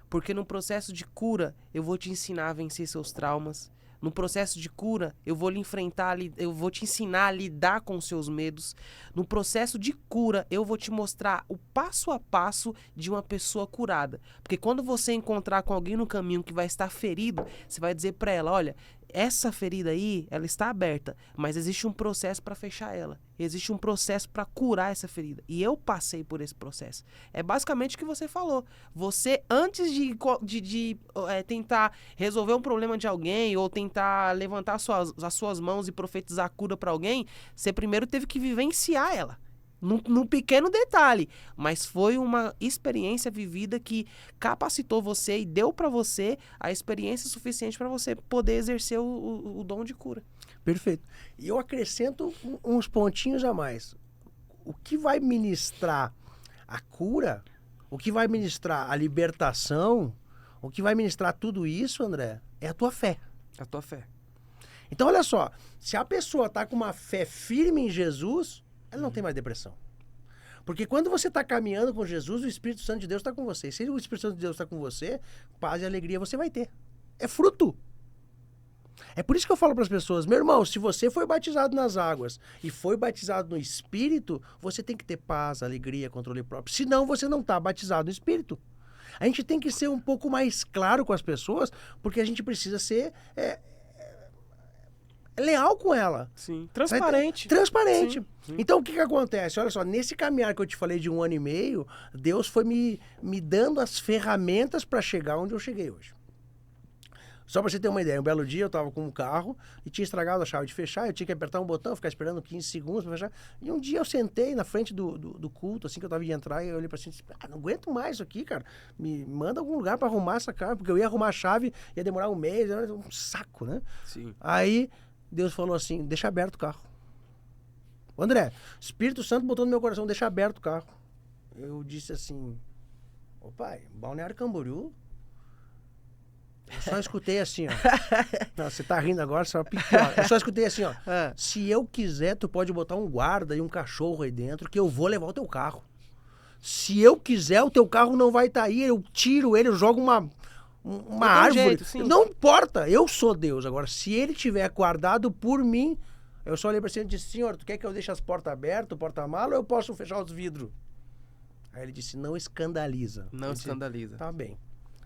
porque no processo de cura eu vou te ensinar a vencer seus traumas. No processo de cura, eu vou lhe enfrentar, eu vou te ensinar a lidar com os seus medos. No processo de cura, eu vou te mostrar o passo a passo de uma pessoa curada. Porque quando você encontrar com alguém no caminho que vai estar ferido, você vai dizer para ela, olha, essa ferida aí, ela está aberta, mas existe um processo para fechar ela. Existe um processo para curar essa ferida. E eu passei por esse processo. É basicamente o que você falou. Você, antes de tentar resolver um problema de alguém ou tentar levantar as suas mãos e profetizar a cura para alguém, você primeiro teve que vivenciar ela. Num pequeno detalhe, mas foi uma experiência vivida que capacitou você e deu para você a experiência suficiente para você poder exercer o dom de cura.
Perfeito. E eu acrescento uns pontinhos a mais. O que vai ministrar a cura, o que vai ministrar a libertação, o que vai ministrar tudo isso, André, é a tua fé.
A tua fé.
Então, olha só, se a pessoa está com uma fé firme em Jesus, ela não tem mais depressão. Porque quando você está caminhando com Jesus, o Espírito Santo de Deus está com você. Se o Espírito Santo de Deus está com você, paz e alegria você vai ter. É fruto. É por isso que eu falo para as pessoas, meu irmão, se você foi batizado nas águas e foi batizado no Espírito, você tem que ter paz, alegria, controle próprio. Senão você não está batizado no Espírito. A gente tem que ser um pouco mais claro com as pessoas, porque a gente precisa ser leal com ela.
Sim. Transparente.
Transparente.
Sim.
Então, o que acontece? Olha só, nesse caminhar que eu te falei de 1 ano e meio, Deus foi me dando as ferramentas para chegar onde eu cheguei hoje. Só para você ter uma ideia, um belo dia eu estava com um carro e tinha estragado a chave de fechar, eu tinha que apertar um botão, ficar esperando 15 segundos para fechar. E um dia eu sentei na frente do culto, assim que eu estava indo entrar, e eu olhei para cima e disse, não aguento mais isso aqui, cara. Me manda algum lugar para arrumar essa chave, porque eu ia arrumar a chave, ia demorar um mês, era um saco, né?
Sim.
Aí Deus falou assim, deixa aberto o carro. André, Espírito Santo botou no meu coração, deixa aberto o carro. Eu disse assim, ô pai, Balneário Camboriú, eu só escutei assim, ó. Não, você tá rindo agora, só pior. Eu só escutei assim, ó. Se eu quiser, tu pode botar um guarda e um cachorro aí dentro, que eu vou levar o teu carro. Se eu quiser, o teu carro não vai estar aí, eu tiro ele, eu jogo uma árvore.
Jeito,
não importa, eu sou Deus. Agora, se ele tiver guardado por mim, eu só olhei para ele e disse, senhor, tu quer que eu deixe as portas abertas, o porta-mala, ou eu posso fechar os vidros? Aí ele disse, não escandaliza.
Não escandaliza.
Tá bem.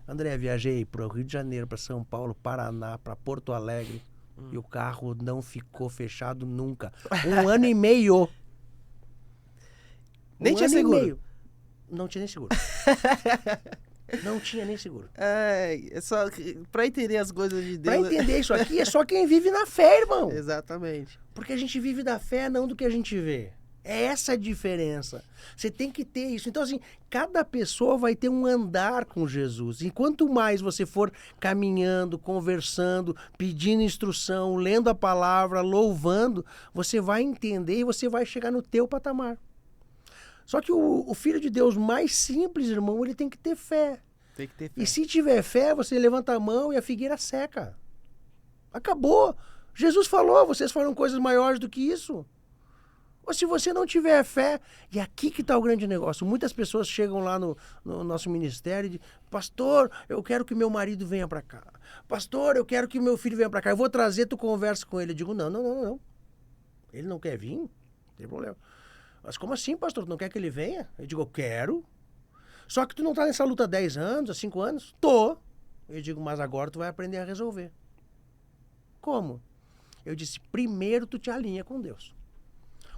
André, viajei para o Rio de Janeiro, para São Paulo, Paraná, para Porto Alegre, e o carro não ficou fechado nunca. 1 ano e meio.
Nem tinha seguro.
Não tinha nem seguro. Não tinha nem seguro.
É só pra entender as coisas de Deus.
Pra entender isso aqui, é só quem vive na fé, irmão.
Exatamente.
Porque a gente vive da fé, não do que a gente vê. É essa a diferença. Você tem que ter isso. Então, assim, cada pessoa vai ter um andar com Jesus. E quanto mais você for caminhando, conversando, pedindo instrução, lendo a palavra, louvando, você vai entender e você vai chegar no teu patamar. Só que o filho de Deus mais simples, irmão, ele tem que ter fé.
Tem que ter fé.
E se tiver fé, você levanta a mão e a figueira seca. Acabou. Jesus falou, vocês farão coisas maiores do que isso. Ou se você não tiver fé, e aqui que está o grande negócio. Muitas pessoas chegam lá no nosso ministério e dizem, pastor, eu quero que meu marido venha para cá. Pastor, eu quero que meu filho venha para cá. Eu vou trazer, tu conversa com ele. Eu digo, não. Ele não quer vir? Não tem problema. Mas como assim, pastor? Tu não quer que ele venha? Eu digo, eu quero. Só que tu não tá nessa luta há 10 anos, há 5 anos? Tô. Eu digo, mas agora tu vai aprender a resolver. Como? Eu disse, primeiro tu te alinha com Deus.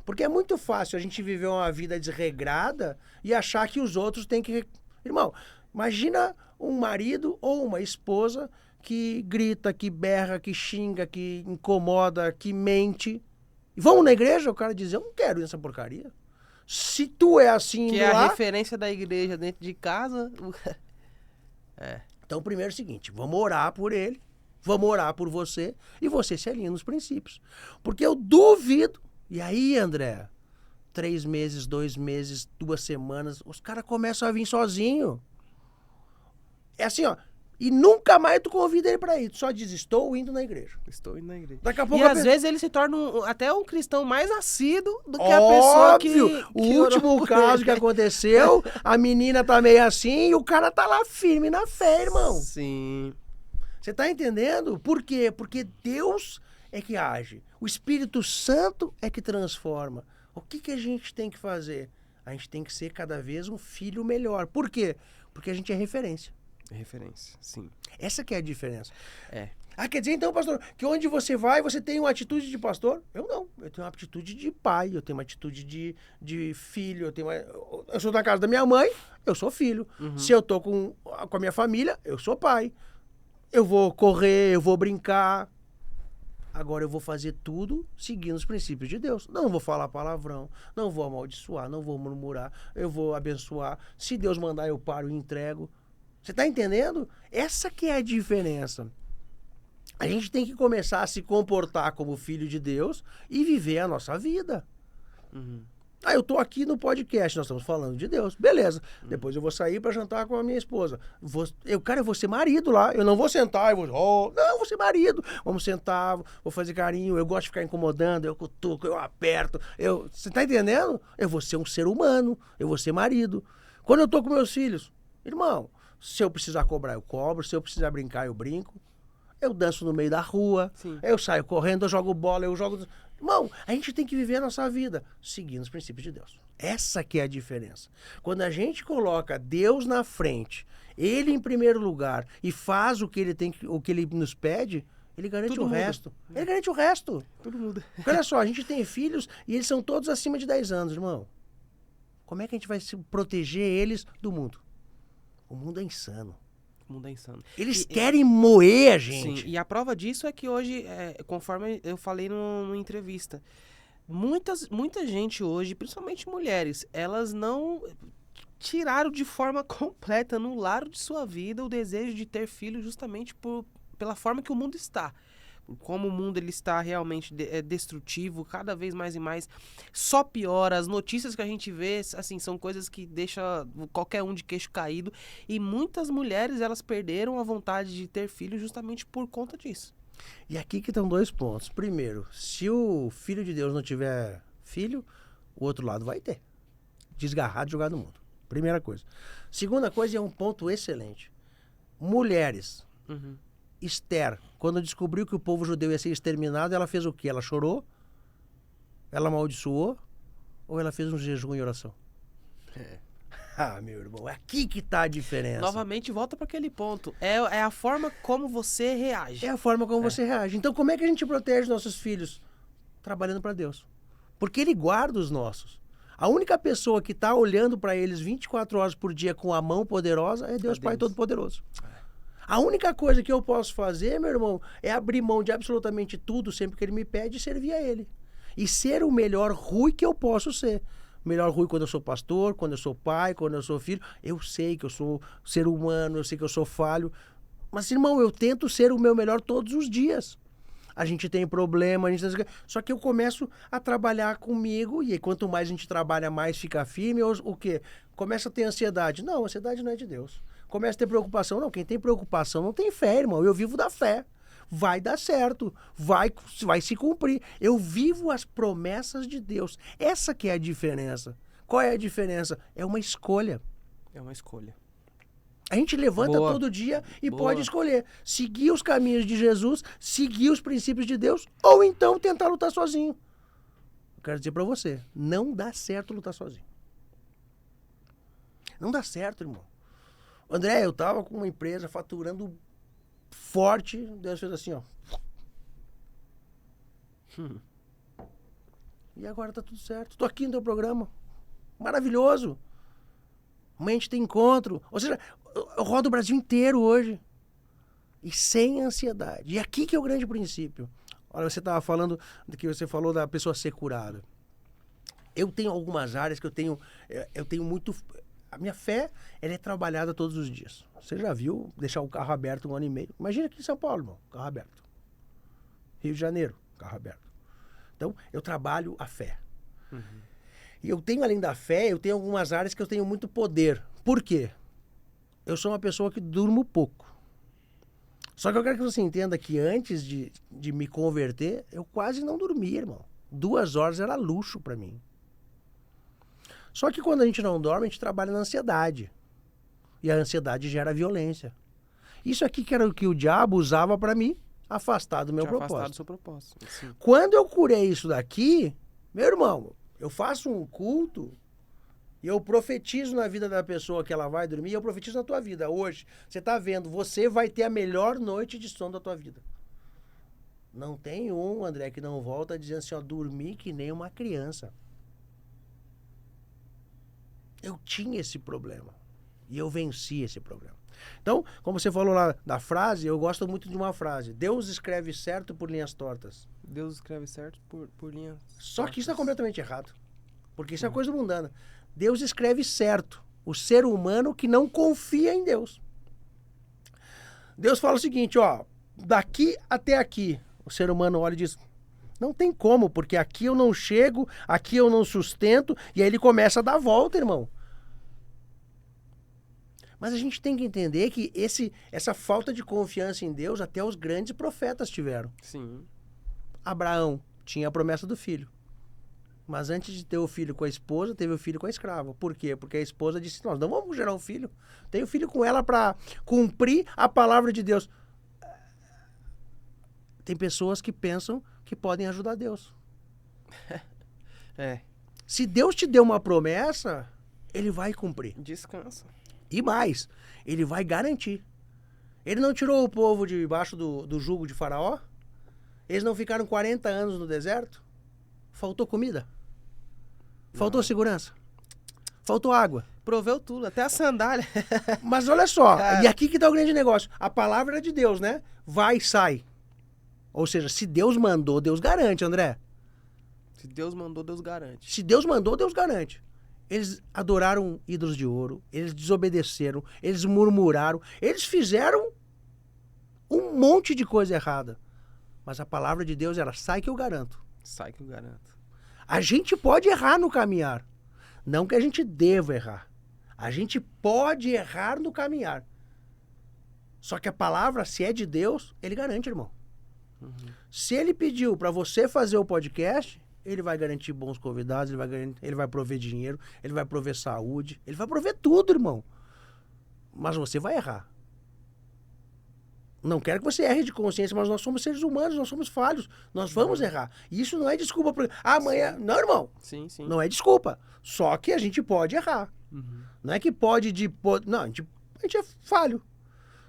Porque é muito fácil a gente viver uma vida desregrada e achar que os outros têm que... Irmão, imagina um marido ou uma esposa que grita, que berra, que xinga, que incomoda, que mente. E vamos na igreja? O cara diz, eu não quero essa porcaria. Se tu é assim...
Que é a referência da igreja dentro de casa...
Então, primeiro é o seguinte, vamos orar por ele, vamos orar por você, e você se alinha nos princípios. Porque eu duvido... E aí, André, 3 meses, 2 meses, 2 semanas, os caras começam a vir sozinho. É assim, ó. E nunca mais tu convida ele pra ir. Tu só diz, estou indo na igreja.
Estou indo na igreja.
Daqui a pouco
e às vezes ele se torna até um cristão mais assíduo do que a pessoa que...
O último caso que aconteceu, a menina tá meio assim e o cara tá lá firme na fé, irmão.
Sim.
Você tá entendendo? Por quê? Porque Deus é que age. O Espírito Santo é que transforma. O que a gente tem que fazer? A gente tem que ser cada vez um filho melhor. Por quê? Porque a gente é referência.
Referência, sim.
Essa que é a diferença.
É.
Ah, quer dizer então, pastor, que onde você vai, você tem uma atitude de pastor? Eu não. Eu tenho uma atitude de pai, eu tenho uma atitude de filho, eu sou da casa da minha mãe, eu sou filho. Se eu tô com a minha família, eu sou pai. Eu vou correr, eu vou brincar. Agora eu vou fazer tudo seguindo os princípios de Deus. Não vou falar palavrão, não vou amaldiçoar, não vou murmurar, eu vou abençoar. Se Deus mandar, eu paro e entrego. Você tá entendendo? Essa que é a diferença. A gente tem que começar a se comportar como filho de Deus e viver a nossa vida. Ah, eu tô aqui no podcast, nós estamos falando de Deus. Beleza. Depois eu vou sair para jantar com a minha esposa. Eu vou ser marido lá. Eu não vou sentar e não, eu vou ser marido. Vamos sentar, vou fazer carinho. Eu gosto de ficar incomodando, eu cutuco, eu aperto. Você tá entendendo? Eu vou ser um ser humano, eu vou ser marido. Quando eu tô com meus filhos, irmão, se eu precisar cobrar, eu cobro. Se eu precisar brincar, eu brinco. Eu danço no meio da rua. Sim. Eu saio correndo, eu jogo bola, eu jogo... Irmão, a gente tem que viver a nossa vida seguindo os princípios de Deus. Essa que é a diferença. Quando a gente coloca Deus na frente, Ele em primeiro lugar, e faz o que Ele nos pede, Ele garante tudo o muda. Resto. Ele garante o resto.
Tudo muda.
Olha só, a gente tem filhos e eles são todos acima de 10 anos, irmão. Como é que a gente vai se proteger eles do mundo? O mundo é insano.
O mundo é insano.
Eles querem moer a gente.
Sim, e a prova disso é que hoje, conforme eu falei numa entrevista, muita gente hoje, principalmente mulheres, elas não tiraram de forma completa, anularam de sua vida o desejo de ter filho justamente pela forma que o mundo está. Como o mundo ele está realmente destrutivo, cada vez mais e mais, só piora. As notícias que a gente vê, assim, são coisas que deixam qualquer um de queixo caído. E muitas mulheres, elas perderam a vontade de ter filho justamente por conta disso.
E aqui que estão 2 pontos. Primeiro, se o filho de Deus não tiver filho, o outro lado vai ter. Desgarrado e jogado no mundo. Primeira coisa. Segunda coisa, é um ponto excelente. Mulheres. Esther, quando descobriu que o povo judeu ia ser exterminado, ela fez o quê? Ela chorou? Ela amaldiçoou? Ou ela fez um jejum e oração? Ah, meu irmão, é aqui que tá a diferença.
Novamente, volta para aquele ponto. É a forma como você reage.
É a forma como você reage. Então, como é que a gente protege nossos filhos? Trabalhando para Deus. Porque Ele guarda os nossos. A única pessoa que tá olhando para eles 24 horas por dia com a mão poderosa é Deus Pai Todo-Poderoso. A única coisa que eu posso fazer, meu irmão, é abrir mão de absolutamente tudo sempre que Ele me pede e servir a Ele. E ser o melhor Rui que eu posso ser. O melhor Rui quando eu sou pastor, quando eu sou pai, quando eu sou filho. Eu sei que eu sou ser humano, eu sei que eu sou falho. Mas, irmão, eu tento ser o meu melhor todos os dias. A gente tem problema, só que eu começo a trabalhar comigo e quanto mais a gente trabalha, mais fica firme. O quê? Começa a ter ansiedade. Não, ansiedade não é de Deus. Começa a ter preocupação. Não, quem tem preocupação não tem fé, irmão. Eu vivo da fé. Vai dar certo. Vai se cumprir. Eu vivo as promessas de Deus. Essa que é a diferença. Qual é a diferença? É uma escolha.
É uma escolha.
A gente levanta todo dia e pode escolher. Seguir os caminhos de Jesus, seguir os princípios de Deus, ou então tentar lutar sozinho. Eu quero dizer pra você, não dá certo lutar sozinho. Não dá certo, irmão. André, eu tava com uma empresa faturando forte, Deus fez assim, ó. E agora tá tudo certo. Tô aqui no teu programa. Maravilhoso. Amanhã a gente tem encontro. Ou seja, eu rodo o Brasil inteiro hoje. E sem ansiedade. E aqui que é o grande princípio. Olha, você estava falando do que você falou da pessoa ser curada. Eu tenho algumas áreas que eu tenho muito... A minha fé, ela é trabalhada todos os dias. Você já viu deixar o carro aberto 1 ano e meio? Imagina aqui em São Paulo, irmão, carro aberto. Rio de Janeiro, carro aberto. Então, eu trabalho a fé. E eu tenho, além da fé, eu tenho algumas áreas que eu tenho muito poder. Por quê? Eu sou uma pessoa que durmo pouco. Só que eu quero que você entenda que antes de me converter, eu quase não dormia, irmão. 2 horas era luxo pra mim. Só que quando a gente não dorme, a gente trabalha na ansiedade. E a ansiedade gera violência. Isso aqui que era o que o diabo usava para me afastar do meu propósito.
Afastar do seu propósito. Sim.
Quando eu curei isso daqui, meu irmão, eu faço um culto e eu profetizo na vida da pessoa que ela vai dormir, e eu profetizo na tua vida. Hoje, você tá vendo, você vai ter a melhor noite de sono da tua vida. Não tem um, André, que não volta dizendo assim, ó, dormi que nem uma criança. Eu tinha esse problema. E eu venci esse problema. Então, como você falou lá da frase, eu gosto muito de uma frase. Deus escreve certo por linhas tortas.
Deus escreve certo por linhas
Só que isso está
tortas.
completamente errado. Porque isso é coisa mundana. Deus escreve certo. O ser humano que não confia em Deus. Deus fala o seguinte, ó. Daqui até aqui. O ser humano olha e diz... Não tem como, porque aqui eu não chego, aqui eu não sustento. E aí ele começa a dar volta, irmão. Mas a gente tem que entender que essa falta de confiança em Deus, até os grandes profetas tiveram.
Sim.
Abraão tinha a promessa do filho. Mas antes de ter o filho com a esposa, teve o filho com a escrava. Por quê? Porque a esposa disse, nós não vamos gerar um filho. Tenho filho com ela para cumprir a palavra de Deus. Tem pessoas que pensam que podem ajudar Deus.
É.
Se Deus te deu uma promessa, ele vai cumprir.
Descansa.
E mais, ele vai garantir. Ele não tirou o povo debaixo do jugo de Faraó? Eles não ficaram 40 anos no deserto? Faltou comida? Faltou segurança? Faltou água?
Proveu tudo, até a sandália.
Mas olha só,
Cara.
e aqui que tá o grande negócio. A palavra é de Deus, né? Vai e sai. Ou seja, se Deus mandou, Deus garante, André.
Se Deus mandou, Deus garante.
Se Deus mandou, Deus garante. Eles adoraram ídolos de ouro, eles desobedeceram, eles murmuraram, eles fizeram um monte de coisa errada. Mas a palavra de Deus era, sai que eu garanto.
Sai que eu garanto.
A gente pode errar no caminhar. Não que a gente deva errar. A gente pode errar no caminhar. Só que a palavra, se é de Deus, ele garante, irmão.
Uhum.
Se ele pediu para você fazer o podcast, ele vai garantir bons convidados, ele vai prover dinheiro, ele vai prover saúde, ele vai prover tudo, irmão. Mas você vai errar. Não quero que você erre de consciência, mas nós somos seres humanos, nós somos falhos, nós vamos errar. E isso não é desculpa para amanhã. Não, irmão.
Sim, sim.
Não é desculpa. Só que a gente pode errar.
Uhum.
Não é que pode de... Não, a gente é falho.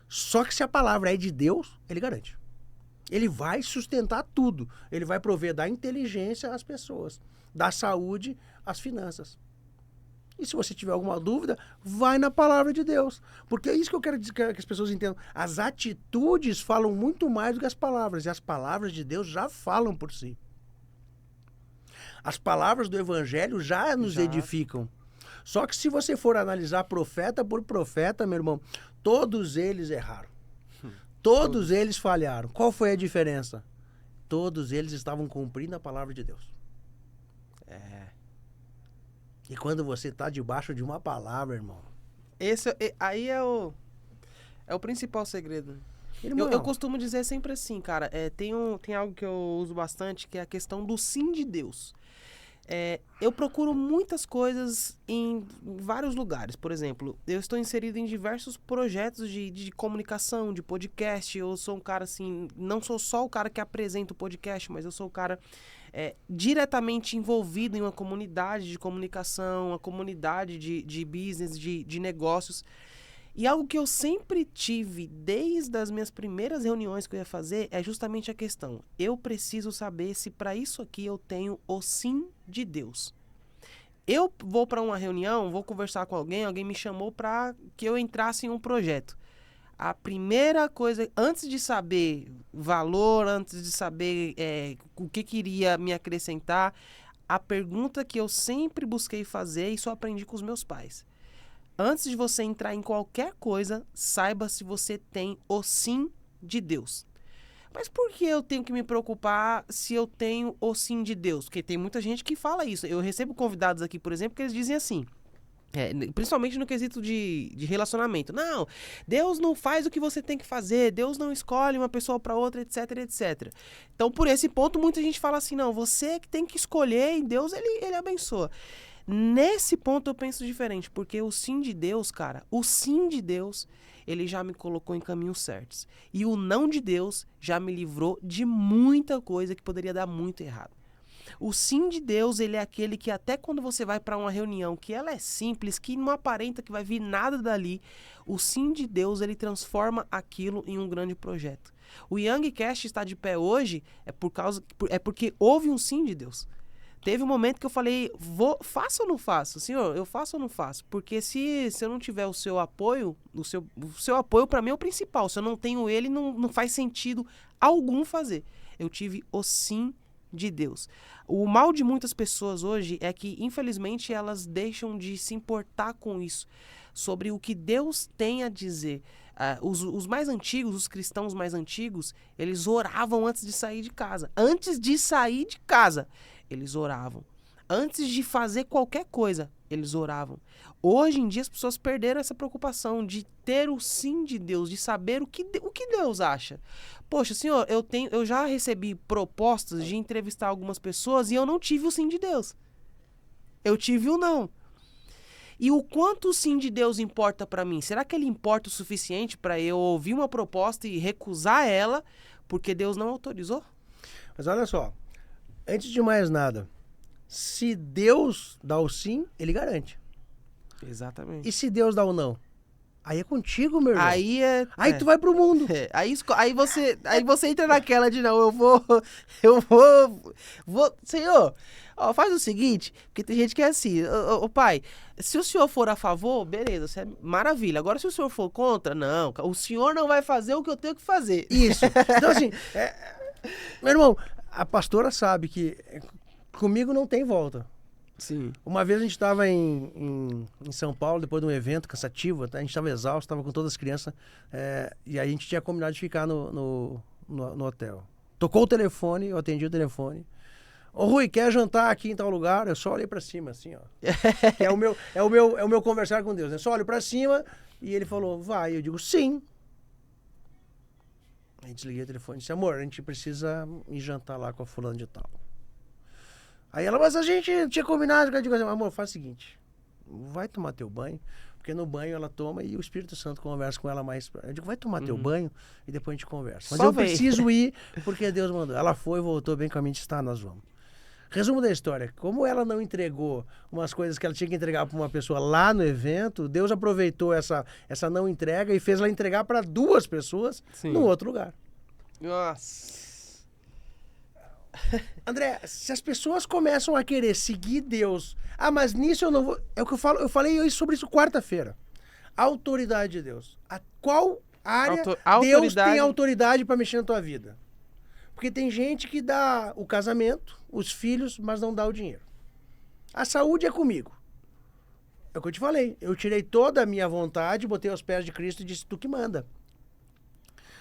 Só que se a palavra é de Deus, ele garante. Ele vai sustentar tudo. Ele vai prover da inteligência às pessoas, da saúde às finanças. E se você tiver alguma dúvida, vai na palavra de Deus. Porque é isso que eu quero dizer, que as pessoas entendam. As atitudes falam muito mais do que as palavras. E as palavras de Deus já falam por si. As palavras do Evangelho já nos edificam. Só que se você for analisar profeta por profeta, meu irmão, todos eles erraram. Todos eles falharam. Qual foi a diferença? Todos eles estavam cumprindo a palavra de Deus.
É.
E quando você está debaixo de uma palavra, irmão...
Aí é o principal segredo.
Irmão,
Eu costumo dizer sempre assim, cara, tem algo que eu uso bastante, que é a questão do sim de Deus. Eu procuro muitas coisas em vários lugares. Por exemplo, eu estou inserido em diversos projetos de comunicação, de podcast. Eu sou um cara assim, não sou só o cara que apresenta o podcast, mas eu sou o cara diretamente envolvido em uma comunidade de comunicação, uma comunidade de business, de negócios. E algo que eu sempre tive, desde as minhas primeiras reuniões que eu ia fazer, é justamente a questão. Eu preciso saber se para isso aqui eu tenho o sim de Deus. Eu vou para uma reunião, vou conversar com alguém me chamou para que eu entrasse em um projeto. A primeira coisa, antes de saber valor, antes de saber o que iria me acrescentar, a pergunta que eu sempre busquei fazer, e só aprendi com os meus pais. Antes de você entrar em qualquer coisa, saiba se você tem o sim de Deus. Mas por que eu tenho que me preocupar se eu tenho o sim de Deus? Porque tem muita gente que fala isso. Eu recebo convidados aqui, por exemplo, que eles dizem assim, principalmente no quesito de relacionamento. Não, Deus não faz o que você tem que fazer, Deus não escolhe uma pessoa para outra, etc, etc. Então, por esse ponto, muita gente fala assim, não, você que tem que escolher e Deus, ele abençoa. Nesse ponto eu penso diferente, porque o sim de Deus, cara, o sim de Deus, ele já me colocou em caminhos certos. E o não de Deus já me livrou de muita coisa que poderia dar muito errado. O sim de Deus, ele é aquele que até quando você vai para uma reunião que ela é simples, que não aparenta que vai vir nada dali, o sim de Deus, ele transforma aquilo em um grande projeto. O Youngcast está de pé hoje é porque houve um sim de Deus. Teve um momento que eu falei, faço ou não faço? Senhor, eu faço ou não faço? Porque se eu não tiver o seu apoio, o seu apoio para mim é o principal. Se eu não tenho ele, não faz sentido algum fazer. Eu tive o sim de Deus. O mal de muitas pessoas hoje é que, infelizmente, elas deixam de se importar com isso, sobre o que Deus tem a dizer. Os mais antigos, os cristãos mais antigos, eles oravam antes de sair de casa. Antes de sair de casa, eles oravam. Antes de fazer qualquer coisa, eles oravam. Hoje em dia as pessoas perderam essa preocupação de ter o sim de Deus, de saber o que Deus acha. Poxa, senhor, eu já recebi propostas de entrevistar algumas pessoas e eu não tive o sim de Deus. Eu tive o não. E o quanto o sim de Deus importa para mim? Será que ele importa o suficiente para eu ouvir uma proposta e recusar ela porque Deus não autorizou?
Mas olha só, antes de mais nada, se Deus dá o sim, ele garante.
Exatamente.
E se Deus dá o não? Aí é contigo, meu irmão.
Aí
tu vai pro mundo.
Aí você entra naquela de não, eu vou, Senhor, ó, faz o seguinte, porque tem gente que é assim, ô pai, se o senhor for a favor, beleza, isso é maravilha. Agora se o senhor for contra, não, o senhor não vai fazer o que eu tenho que fazer.
Isso. Então assim, meu irmão, a pastora sabe que comigo não tem volta.
Sim.
Uma vez a gente estava em São Paulo, depois de um evento cansativo, a gente estava exausto, estava com todas as crianças, e aí a gente tinha combinado de ficar no hotel. Tocou o telefone, eu atendi o telefone. Ô Rui, quer jantar aqui em tal lugar? Eu só olhei para cima, assim, ó. É o meu conversar com Deus, né? Só olho para cima e ele falou, vai. Eu digo, sim. Aí desliguei o telefone e disse, amor, a gente precisa ir jantar lá com a fulana de tal. Aí ela, mas a gente tinha combinado, eu digo assim, amor, faz o seguinte, vai tomar teu banho, porque no banho ela toma e o Espírito Santo conversa com ela mais. Eu digo, vai tomar teu banho e depois a gente conversa. Mas
só
eu
vem.
preciso ir porque Deus mandou. Ela foi, voltou, bem caminho de estar, nós vamos. Resumo da história, como ela não entregou umas coisas que ela tinha que entregar para uma pessoa lá no evento, Deus aproveitou essa não entrega e fez ela entregar para 2 pessoas no outro lugar.
Nossa.
André, se as pessoas começam a querer seguir Deus, mas nisso eu não vou... É o que eu falo, eu falei sobre isso quarta-feira. Autoridade de Deus. Qual área Deus tem autoridade para mexer na tua vida? Porque tem gente que dá o casamento, os filhos, mas não dá o dinheiro. A saúde é comigo. É o que eu te falei. Eu tirei toda a minha vontade, botei aos pés de Cristo e disse, tu que manda.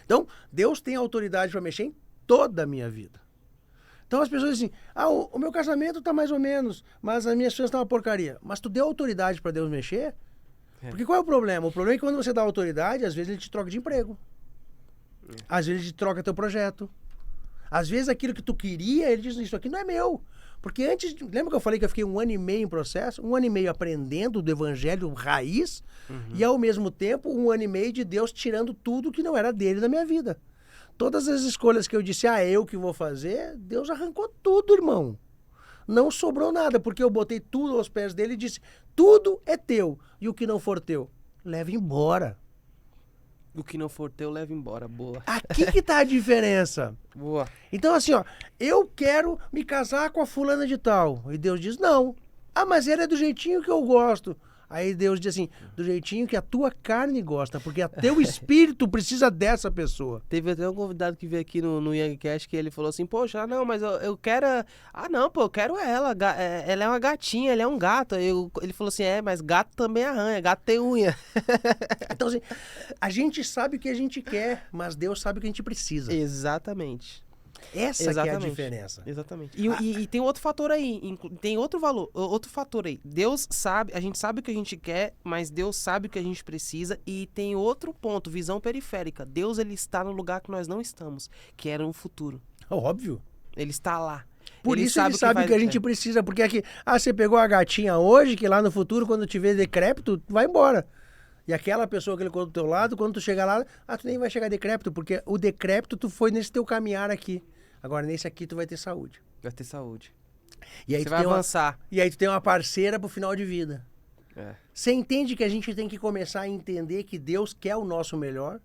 Então, Deus tem autoridade para mexer em toda a minha vida. Então as pessoas dizem assim, o meu casamento tá mais ou menos, mas as minhas filhas estão uma porcaria. Mas tu deu autoridade para Deus mexer? Porque qual é o problema? O problema é que quando você dá autoridade, às vezes ele te troca de emprego. Às vezes ele te troca teu projeto. Às vezes aquilo que tu queria, ele diz, isso aqui não é meu. Porque antes, lembra que eu falei que eu fiquei 1 ano e meio em processo? 1 ano e meio aprendendo do evangelho raiz e ao mesmo tempo 1 ano e meio de Deus tirando tudo que não era dele da minha vida. Todas as escolhas que eu disse, eu que vou fazer, Deus arrancou tudo, irmão. Não sobrou nada, porque eu botei tudo aos pés dele e disse, tudo é teu. E o que não for teu, leva embora.
O que não for teu, leva embora. Boa.
Aqui que tá a diferença.
Boa.
Então assim, eu quero me casar com a fulana de tal. E Deus diz, não. Mas ela é do jeitinho que eu gosto. Aí Deus diz assim, do jeitinho que a tua carne gosta, porque o teu espírito precisa dessa pessoa.
Teve até um convidado que veio aqui no Youngcast que ele falou assim, poxa, não, mas eu quero... não, pô, eu quero ela. Ela é uma gatinha, ele é um gato. Ele falou assim, mas gato também arranha, gato tem unha.
Então assim, a gente sabe o que a gente quer, mas Deus sabe o que a gente precisa.
Exatamente.
Essa que é a diferença.
Exatamente. E tem outro fator aí, tem outro fator aí. Deus sabe, a gente sabe o que a gente quer, mas Deus sabe o que a gente precisa. E tem outro ponto, visão periférica. Deus, ele está no lugar que nós não estamos, que era um futuro.
Óbvio.
Ele está lá.
Por isso ele sabe
vai...
que a gente precisa, porque aqui, você pegou a gatinha hoje, que lá no futuro, quando te vê decrépito, tu vai embora. E aquela pessoa que ele colocou do teu lado, quando tu chegar lá, tu nem vai chegar decrépito, porque o decrépito tu foi nesse teu caminhar aqui. Agora, nesse aqui tu vai ter saúde.
Vai ter saúde.
E aí
você vai avançar.
E aí tu tem uma parceira pro final de vida.
É.
Você entende que a gente tem que começar a entender que Deus quer o nosso melhor?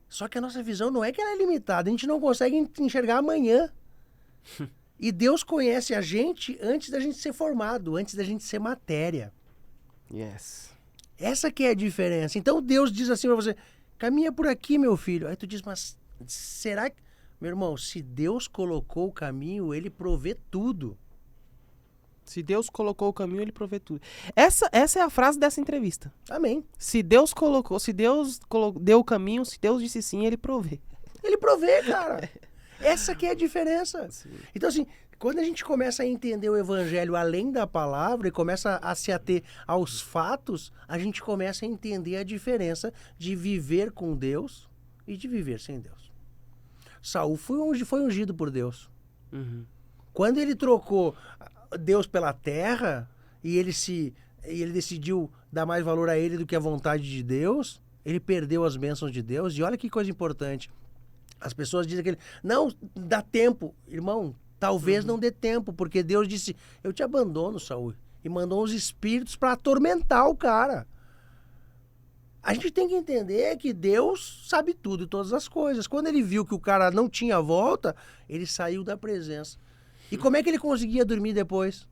Só que a nossa visão não é que ela é limitada, a gente não consegue enxergar amanhã. E Deus conhece a gente antes da gente ser formado, antes da gente ser matéria.
Yes.
Essa que é a diferença. Então Deus diz assim pra você, caminha por aqui, meu filho. Aí tu diz, mas será que... Meu irmão, se Deus colocou o caminho, ele provê tudo.
Se Deus colocou o caminho, ele provê tudo. Essa é a frase dessa entrevista.
Amém.
Se Deus deu o caminho, se Deus disse sim, ele provê.
Ele provê, cara. Essa que é a diferença.
Sim.
Então, assim, quando a gente começa a entender o evangelho além da palavra e começa a se ater aos fatos, a gente começa a entender a diferença de viver com Deus e de viver sem Deus. Saul foi ungido por Deus.
Uhum.
Quando ele trocou Deus pela terra e ele decidiu dar mais valor a ele do que a vontade de Deus, ele perdeu as bênçãos de Deus. E olha que coisa importante. As pessoas dizem que ele não dá tempo. Irmão, talvez não dê tempo, porque Deus disse, eu te abandono, Saul. E mandou uns espíritos para atormentar o cara. A gente tem que entender que Deus sabe tudo e todas as coisas. Quando ele viu que o cara não tinha volta, ele saiu da presença. E como é que ele conseguia dormir depois?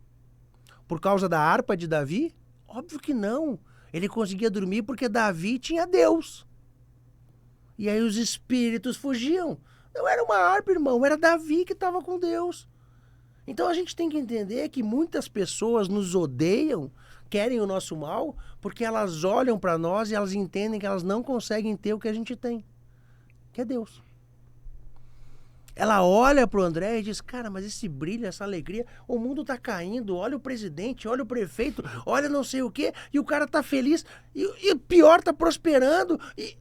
Por causa da harpa de Davi? Óbvio que não. Ele conseguia dormir porque Davi tinha Deus. E aí os espíritos fugiam. Não era uma harpa, irmão, era Davi que estava com Deus. Então a gente tem que entender que muitas pessoas nos odeiam, querem o nosso mal, porque elas olham para nós e elas entendem que elas não conseguem ter o que a gente tem, que é Deus. Ela olha pro André e diz, cara, mas esse brilho, essa alegria, o mundo tá caindo, olha o presidente, olha o prefeito, olha não sei o quê, e o cara tá feliz, e o pior tá prosperando, e...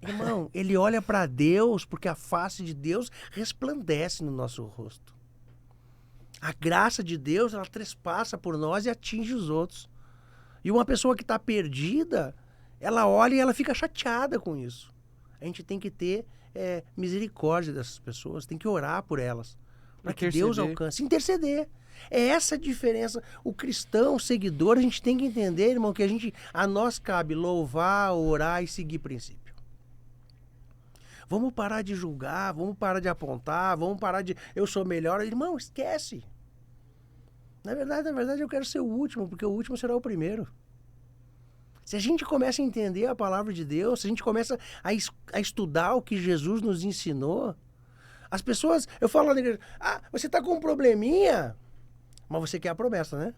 Irmão, ele olha para Deus porque a face de Deus resplandece no nosso rosto. A graça de Deus, ela trespassa por nós e atinge os outros. E uma pessoa que está perdida, ela olha e ela fica chateada com isso. A gente tem que ter misericórdia dessas pessoas, tem que orar por elas, para que Deus alcance, interceder. É essa a diferença. O cristão, o seguidor, a gente tem que entender, irmão, que a nós cabe louvar, orar e seguir princípio. Vamos parar de julgar, vamos parar de apontar, vamos parar de eu sou melhor. Irmão, esquece. Na verdade, eu quero ser o último, porque o último será o primeiro. Se a gente começa a entender a palavra de Deus, se a gente começa a estudar o que Jesus nos ensinou, as pessoas, eu falo lá na igreja, você está com um probleminha, mas você quer a promessa, né?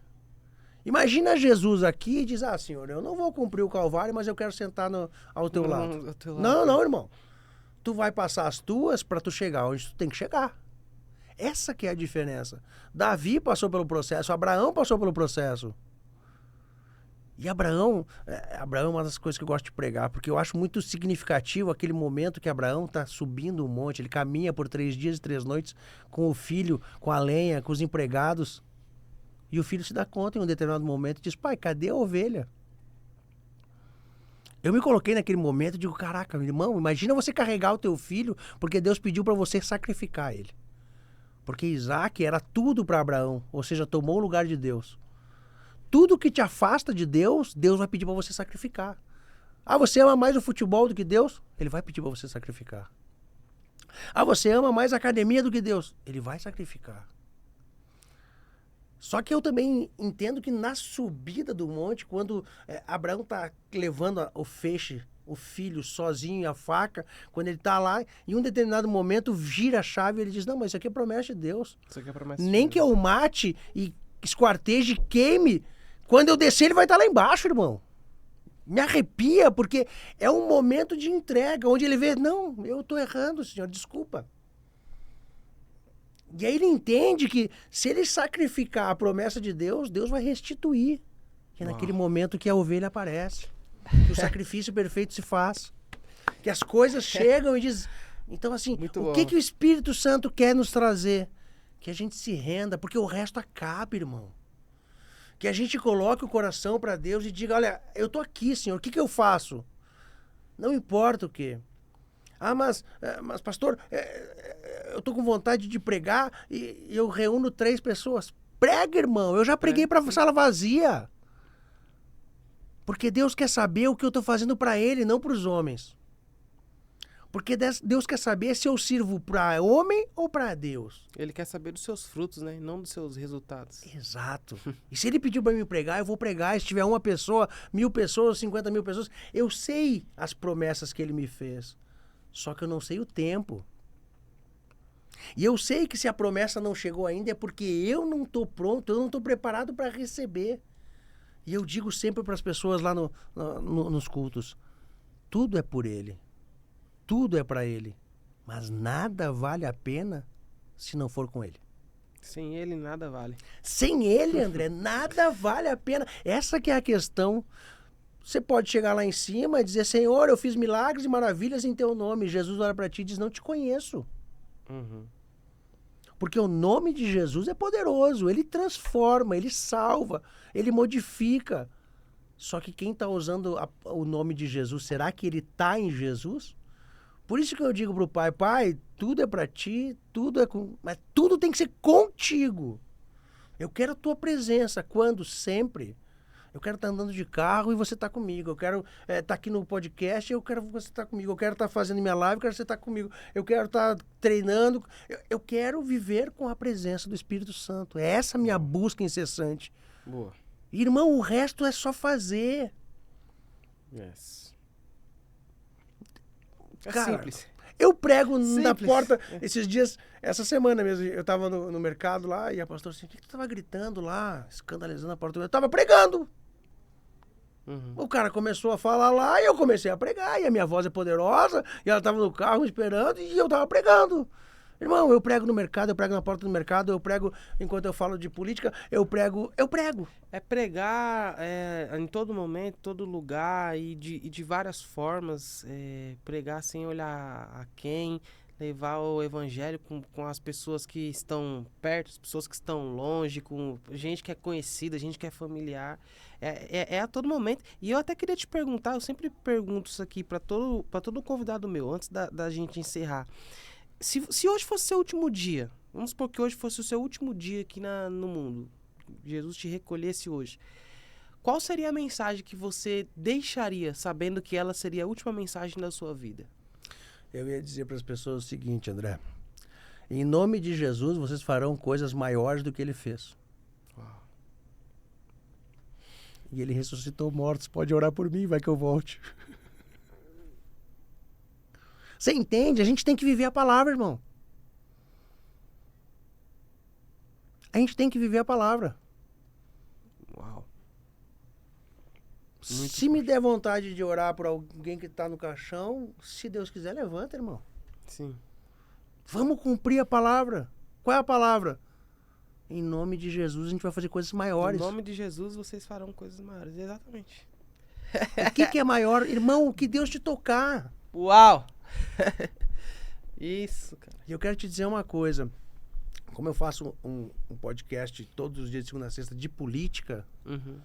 Imagina Jesus aqui e diz, Senhor, eu não vou cumprir o Calvário, mas eu quero sentar ao teu lado. Não, irmão. Tu vai passar as tuas para tu chegar onde tu tem que chegar. Essa que é a diferença. Davi passou pelo processo, Abraão passou pelo processo. E Abraão é uma das coisas que eu gosto de pregar, porque eu acho muito significativo aquele momento que Abraão está subindo um monte, ele caminha por 3 dias e 3 noites com o filho, com a lenha, com os empregados, e o filho se dá conta em um determinado momento e diz, pai, cadê a ovelha? Eu me coloquei naquele momento e digo, caraca, meu irmão, imagina você carregar o teu filho porque Deus pediu para você sacrificar ele. Porque Isaac era tudo para Abraão, ou seja, tomou o lugar de Deus. Tudo que te afasta de Deus, Deus vai pedir para você sacrificar. Você ama mais o futebol do que Deus? Ele vai pedir para você sacrificar. Você ama mais a academia do que Deus? Ele vai sacrificar. Só que eu também entendo que na subida do monte, quando Abraão está levando o feixe, o filho sozinho e a faca, quando ele está lá, em um determinado momento vira a chave e ele diz, não, mas isso aqui é promessa de Deus.
Isso aqui é promessa
Nem de Deus. Que eu mate e esquarteje e queime, quando eu descer ele vai estar lá embaixo, irmão. Me arrepia, porque é um momento de entrega, onde ele vê, não, eu estou errando, Senhor, desculpa. E aí ele entende que se ele sacrificar a promessa de Deus, Deus vai restituir. Que é naquele momento que a ovelha aparece. Que o sacrifício perfeito se faz. Que as coisas chegam e diz... Então assim, que o Espírito Santo quer nos trazer? Que a gente se renda, porque o resto acaba, irmão. Que a gente coloque o coração para Deus e diga, olha, eu tô aqui, Senhor, o que eu faço? Não importa o quê. Ah, mas pastor, eu tô com vontade de pregar e eu reúno 3 pessoas. Prega, irmão, eu já preguei para sala vazia. Porque Deus quer saber o que eu tô fazendo para Ele, não para os homens. Porque Deus quer saber se eu sirvo para homem ou para Deus.
Ele quer saber dos seus frutos, né? Não dos seus resultados.
Exato. E se ele pediu para mim pregar, eu vou pregar. Se tiver 1 pessoa, 1000 pessoas, 50 mil pessoas, eu sei as promessas que ele me fez. Só que eu não sei o tempo. E eu sei que se a promessa não chegou ainda é porque eu não estou pronto, eu não estou preparado para receber. E eu digo sempre para as pessoas lá nos cultos, tudo é por ele. Tudo é para ele, mas nada vale a pena se não for com ele.
Sem ele, nada vale.
Sem ele, André, nada vale a pena. Essa que é a questão. Você pode chegar lá em cima e dizer, Senhor, eu fiz milagres e maravilhas em teu nome. Jesus olha para ti e diz, não te conheço.
Uhum.
Porque o nome de Jesus é poderoso. Ele transforma, ele salva, ele modifica. Só que quem está usando o nome de Jesus, será que ele está em Jesus? Por isso que eu digo pro pai, pai, tudo é para ti, mas tudo tem que ser contigo. Eu quero a tua presença, quando? Sempre. Eu quero estar andando de carro e você tá comigo. Eu quero estar aqui no podcast e eu quero você estar comigo. Eu quero estar fazendo minha live, eu quero você estar comigo. Eu quero estar treinando. Eu quero viver com a presença do Espírito Santo. É essa a minha busca incessante.
Boa.
Irmão, o resto é só fazer.
Yes. É
Cara,
simples.
Eu prego na
Simples.
porta esses dias, essa semana mesmo, eu tava no mercado lá e a pastora assim, o que tu tava gritando lá, escandalizando a porta? Eu tava pregando.
Uhum.
O cara começou a falar lá e eu comecei a pregar, e a minha voz é poderosa, e ela tava no carro esperando e eu tava pregando. Irmão, eu prego no mercado, eu prego na porta do mercado, eu prego enquanto eu falo de política, eu prego.
É pregar em todo momento, todo lugar e de várias formas. Pregar sem olhar a quem, levar o evangelho com as pessoas que estão perto, as pessoas que estão longe, com gente que é conhecida, gente que é familiar. É a todo momento. E eu até queria te perguntar, eu sempre pergunto isso aqui para todo convidado meu, antes da gente encerrar. Se hoje fosse seu último dia, vamos supor que hoje fosse o seu último dia aqui no mundo, Jesus te recolhesse hoje, qual seria a mensagem que você deixaria, sabendo que ela seria a última mensagem da sua vida?
Eu ia dizer para as pessoas o seguinte, André. Em nome de Jesus, vocês farão coisas maiores do que ele fez.
Uau.
E ele ressuscitou mortos. Pode orar por mim, vai que eu volte. Você entende? A gente tem que viver a palavra, irmão. A gente tem que viver a palavra.
Uau.
Se me der vontade de orar por alguém que está no caixão, se Deus quiser, levanta, irmão.
Sim.
Vamos cumprir a palavra. Qual é a palavra? Em nome de Jesus, a gente vai fazer coisas maiores.
Em nome de Jesus, vocês farão coisas maiores. Exatamente.
O que é maior? Irmão, o que Deus te tocar.
Uau! Isso, cara.
E eu quero te dizer uma coisa. Como eu faço um podcast todos os dias de segunda a sexta de política,
Uhum.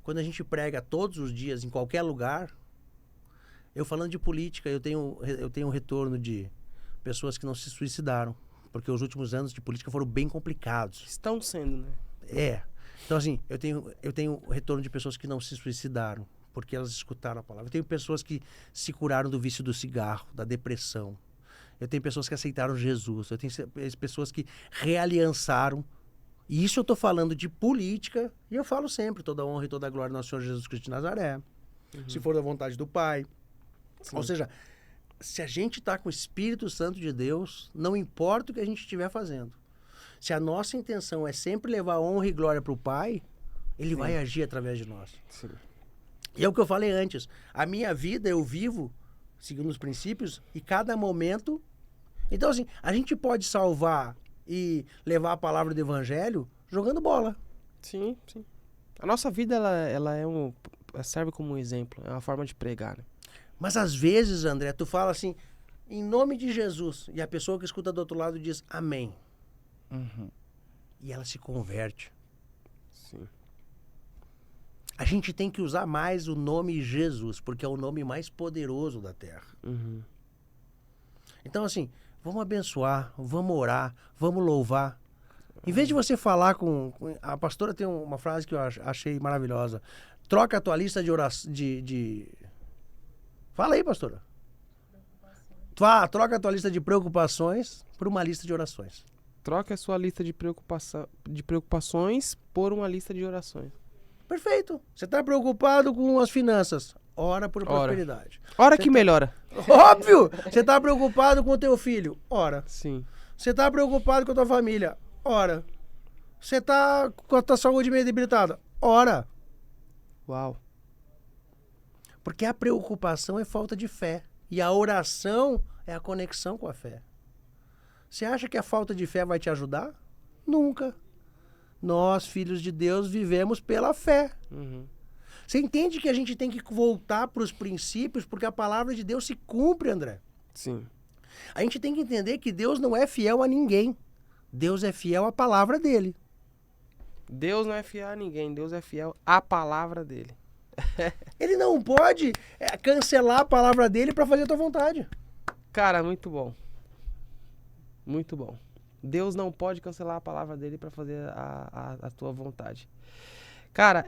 quando a gente prega todos os dias em qualquer lugar, eu falando de política, eu tenho um retorno de pessoas que não se suicidaram. Porque os últimos anos de política foram bem complicados.
Estão sendo, né?
Então, assim, eu tenho retorno de pessoas que não se suicidaram, porque elas escutaram a palavra. Eu tenho pessoas que se curaram do vício do cigarro, da depressão. Eu tenho pessoas que aceitaram Jesus. Eu tenho pessoas que realiançaram. E isso eu estou falando de política, e eu falo sempre, toda a honra e toda a glória ao nosso Senhor Jesus Cristo de Nazaré.
Uhum.
Se for da vontade do Pai.
Sim.
Ou seja, se a gente está com o Espírito Santo de Deus, não importa o que a gente estiver fazendo. Se a nossa intenção é sempre levar honra e glória para o Pai, Ele vai agir através de nós.
Sim.
E é o que eu falei antes. A minha vida eu vivo seguindo os princípios e cada momento... Então, assim, a gente pode salvar e levar a palavra do Evangelho jogando bola.
Sim, sim. A nossa vida, ela serve como um exemplo. É uma forma de pregar, né?
Mas às vezes, André, tu fala assim, em nome de Jesus, e a pessoa que escuta do outro lado diz amém.
Uhum.
e ela se converte.
Sim.
A gente tem que usar mais o nome Jesus, porque é o nome mais poderoso da terra.
Uhum.
Então, assim, vamos abençoar, vamos orar, vamos louvar. Em vez de você falar com... A pastora tem uma frase que eu achei maravilhosa. Troca a tua lista de oração... Fala aí, pastora. Troca a tua lista de preocupações por uma lista de orações.
Troque a sua lista de preocupações por uma lista de orações.
Perfeito. Você está preocupado com as finanças. Ora por prosperidade.
Ora que melhora.
Óbvio! Você está preocupado com o teu filho. Ora.
Sim.
Você está preocupado com a tua família. Ora. Você está com a tua saúde meio debilitada. Ora.
Uau.
Porque a preocupação é falta de fé. E a oração é a conexão com a fé. Você acha que a falta de fé vai te ajudar? Nunca. Nós, filhos de Deus, vivemos pela fé.
Uhum.
Você entende que a gente tem que voltar para os princípios, porque a palavra de Deus se cumpre, André.
Sim.
A gente tem que entender que Deus não é fiel a ninguém. Deus é fiel à palavra dele.
Deus não é fiel a ninguém, Deus é fiel à palavra dele.
Ele não pode cancelar a palavra dele para fazer a tua vontade.
Cara, muito bom. Muito bom. Deus não pode cancelar a palavra dele para fazer a tua vontade. Cara,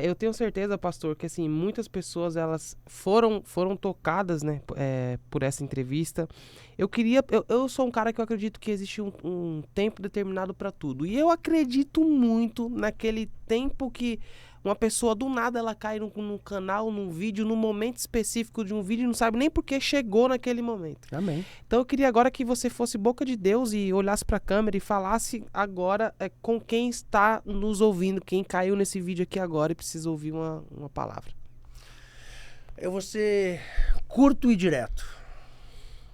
eu tenho certeza, pastor, que assim, muitas pessoas elas foram tocadas, né, por essa entrevista. Eu sou um cara que eu acredito que existe um tempo determinado para tudo. E eu acredito muito naquele tempo que uma pessoa do nada ela cai num canal, num vídeo, num momento específico de um vídeo e não sabe nem por que chegou naquele momento.
Amém.
Então eu queria agora que você fosse boca de Deus e olhasse para a câmera e falasse agora com quem está nos ouvindo, quem caiu nesse vídeo aqui agora e precisa ouvir uma palavra.
Eu vou ser curto e direto.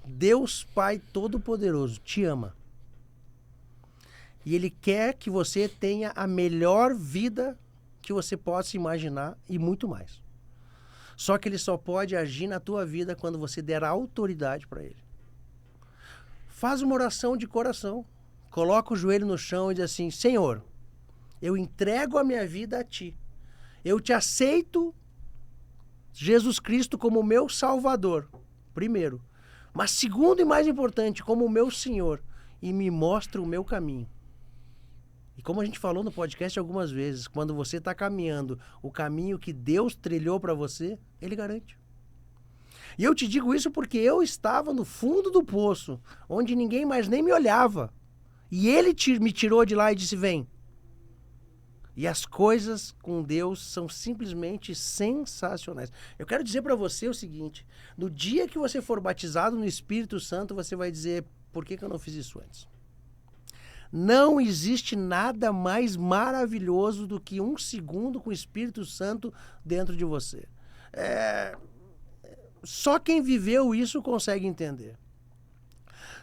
Deus Pai Todo-Poderoso te ama. E Ele quer que você tenha a melhor vida que você possa imaginar e muito mais. Só que Ele só pode agir na tua vida quando você der autoridade para Ele. Faz uma oração de coração. Coloca o joelho no chão e diz assim: Senhor, eu entrego a minha vida a Ti. Eu te aceito, Jesus Cristo, como meu Salvador, primeiro. Mas segundo e mais importante, como meu Senhor. E me mostra o meu caminho. E como a gente falou no podcast algumas vezes, quando você está caminhando o caminho que Deus trilhou para você, Ele garante. E eu te digo isso porque eu estava no fundo do poço, onde ninguém mais nem me olhava. E Ele me tirou de lá e disse: vem. E as coisas com Deus são simplesmente sensacionais. Eu quero dizer para você o seguinte: no dia que você for batizado no Espírito Santo, você vai dizer: por que eu não fiz isso antes? Não existe nada mais maravilhoso do que 1 segundo com o Espírito Santo dentro de você. Só quem viveu isso consegue entender.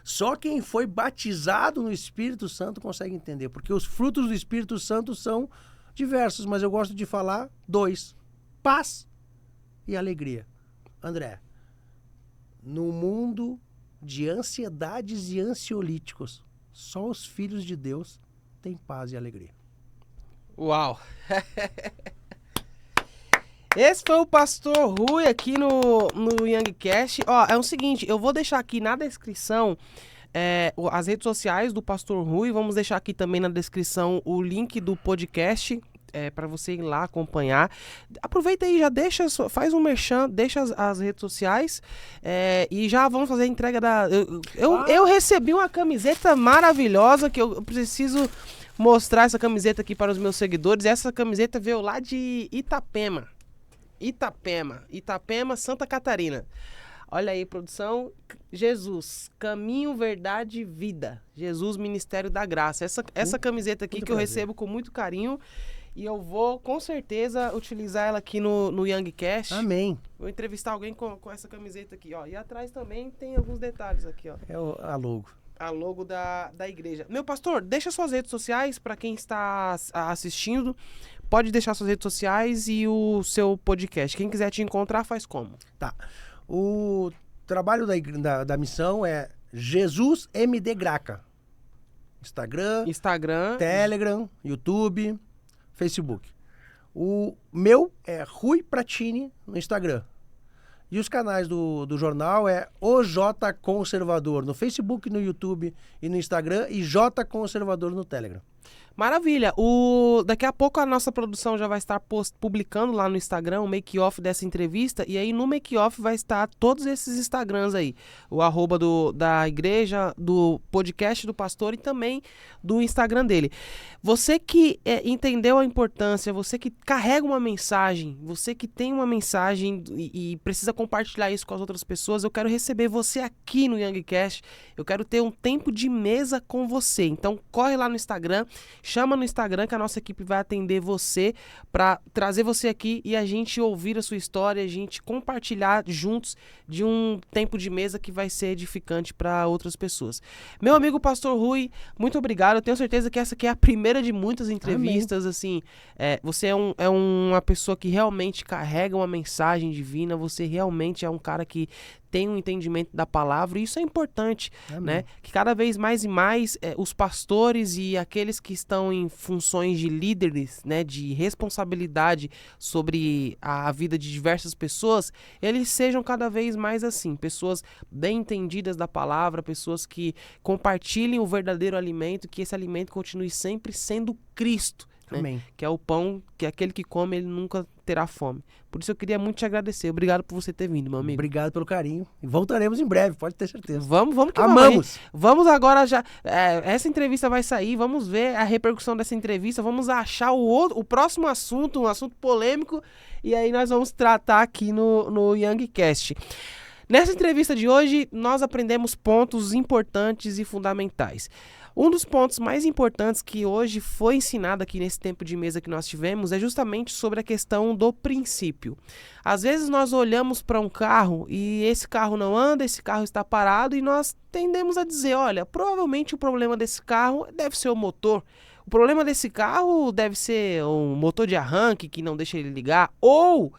Só quem foi batizado no Espírito Santo consegue entender. Porque os frutos do Espírito Santo são diversos, mas eu gosto de falar 2. Paz e alegria. André, no mundo de ansiedades e ansiolíticos, só os filhos de Deus têm paz e alegria.
Uau! Esse foi o Pastor Rui aqui no Youngcast. Ó, é o seguinte, eu vou deixar aqui na descrição as redes sociais do Pastor Rui. Vamos deixar aqui também na descrição o link do podcast para você ir lá acompanhar. Aproveita aí, já faz um merchan, deixa as redes sociais e já vamos fazer a entrega da... Eu recebi uma camiseta maravilhosa que eu preciso mostrar essa camiseta aqui para os meus seguidores. Essa camiseta veio lá de Itapema, Santa Catarina. Olha aí, produção. Jesus, caminho, verdade e vida. Jesus, Ministério da Graça. Essa camiseta aqui que eu recebo com muito carinho. E eu vou, com certeza, utilizar ela aqui no Youngcast.
Amém.
Vou entrevistar alguém com essa camiseta aqui, ó. E atrás também tem alguns detalhes aqui, ó.
É a logo.
A logo da igreja. Meu pastor, deixa suas redes sociais para quem está assistindo. Pode deixar suas redes sociais e o seu podcast. Quem quiser te encontrar, faz como?
Tá. O trabalho da missão é Jesus MD Graca. Instagram, Telegram, YouTube, Facebook. O meu é Rui Pratini no Instagram. E os canais do jornal é o J Conservador no Facebook, no YouTube e no Instagram, e J Conservador no Telegram.
Maravilha. Daqui a pouco a nossa produção já vai estar publicando lá no Instagram o make-off dessa entrevista, e aí no make-off vai estar todos esses Instagrams aí. O arroba da igreja, do podcast do pastor e também do Instagram dele. Você que entendeu a importância, você que carrega uma mensagem, você que tem uma mensagem e precisa compartilhar isso com as outras pessoas, eu quero receber você aqui no YoungCast. Eu quero ter um tempo de mesa com você. Então corre lá no Instagram, chama no Instagram que a nossa equipe vai atender você para trazer você aqui e a gente ouvir a sua história, a gente compartilhar juntos de um tempo de mesa que vai ser edificante para outras pessoas. Meu amigo Pastor Rui, muito obrigado. Eu tenho certeza que essa aqui é a primeira de muitas entrevistas. Amém. Assim, você é uma pessoa que realmente carrega uma mensagem divina, você realmente é um cara que tem um entendimento da palavra, e isso é importante, né? Que cada vez mais e mais os pastores e aqueles que estão em funções de líderes, né, de responsabilidade sobre a vida de diversas pessoas, eles sejam cada vez mais assim, pessoas bem entendidas da palavra, pessoas que compartilhem o verdadeiro alimento, que esse alimento continue sempre sendo Cristo. Né? Que é o pão, que aquele que come, ele nunca terá fome. Por isso eu queria muito te agradecer. Obrigado por você ter vindo, meu amigo.
Obrigado pelo carinho. E voltaremos em breve, pode ter certeza.
Vamos que
amamos.
Vamos agora já. Essa entrevista vai sair, vamos ver a repercussão dessa entrevista, vamos achar o próximo assunto, um assunto polêmico, e aí nós vamos tratar aqui no YoungCast. Nessa entrevista de hoje, nós aprendemos pontos importantes e fundamentais. Um dos pontos mais importantes que hoje foi ensinado aqui nesse tempo de mesa que nós tivemos é justamente sobre a questão do princípio. Às vezes nós olhamos para um carro e esse carro não anda, esse carro está parado e nós tendemos a dizer, olha, provavelmente o problema desse carro deve ser o motor. O problema desse carro deve ser um motor de arranque que não deixa ele ligar, ou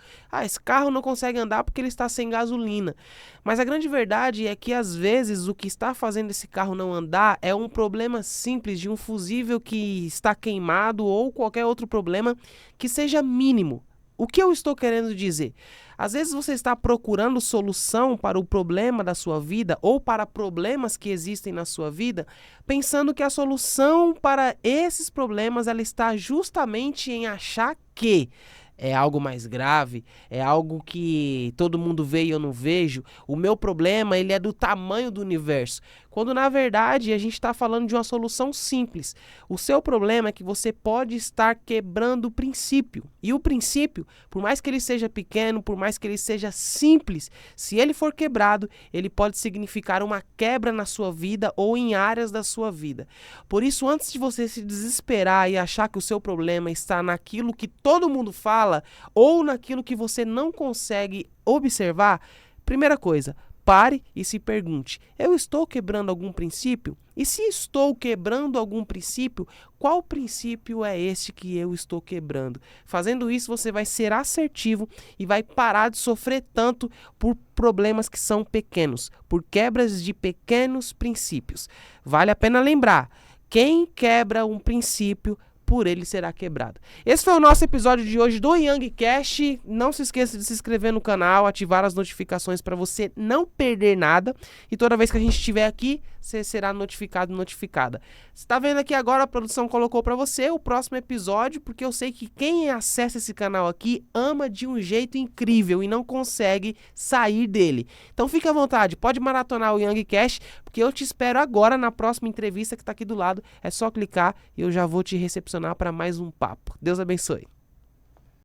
esse carro não consegue andar porque ele está sem gasolina. Mas a grande verdade é que às vezes o que está fazendo esse carro não andar é um problema simples de um fusível que está queimado ou qualquer outro problema que seja mínimo. O que eu estou querendo dizer? Às vezes você está procurando solução para o problema da sua vida ou para problemas que existem na sua vida, pensando que a solução para esses problemas ela está justamente em achar que é algo mais grave, é algo que todo mundo vê e eu não vejo. O meu problema ele é do tamanho do universo. Quando na verdade a gente está falando de uma solução simples. O seu problema é que você pode estar quebrando o princípio. E o princípio, por mais que ele seja pequeno, por mais que ele seja simples, se ele for quebrado, ele pode significar uma quebra na sua vida ou em áreas da sua vida. Por isso, antes de você se desesperar e achar que o seu problema está naquilo que todo mundo fala ou naquilo que você não consegue observar, primeira coisa, pare e se pergunte, eu estou quebrando algum princípio? E se estou quebrando algum princípio, qual princípio é esse que eu estou quebrando? Fazendo isso, você vai ser assertivo e vai parar de sofrer tanto por problemas que são pequenos, por quebras de pequenos princípios. Vale a pena lembrar, quem quebra um princípio, por ele será quebrado. Esse foi o nosso episódio de hoje do YoungCast. Não se esqueça de se inscrever no canal, ativar as notificações para você não perder nada. E toda vez que a gente estiver aqui, você será notificado, notificada. Você está vendo aqui agora, a produção colocou para você o próximo episódio, porque eu sei que quem acessa esse canal aqui ama de um jeito incrível e não consegue sair dele. Então fique à vontade, pode maratonar o YoungCast, porque eu te espero agora na próxima entrevista que está aqui do lado. É só clicar e eu já vou te recepcionar para mais um papo. Deus abençoe.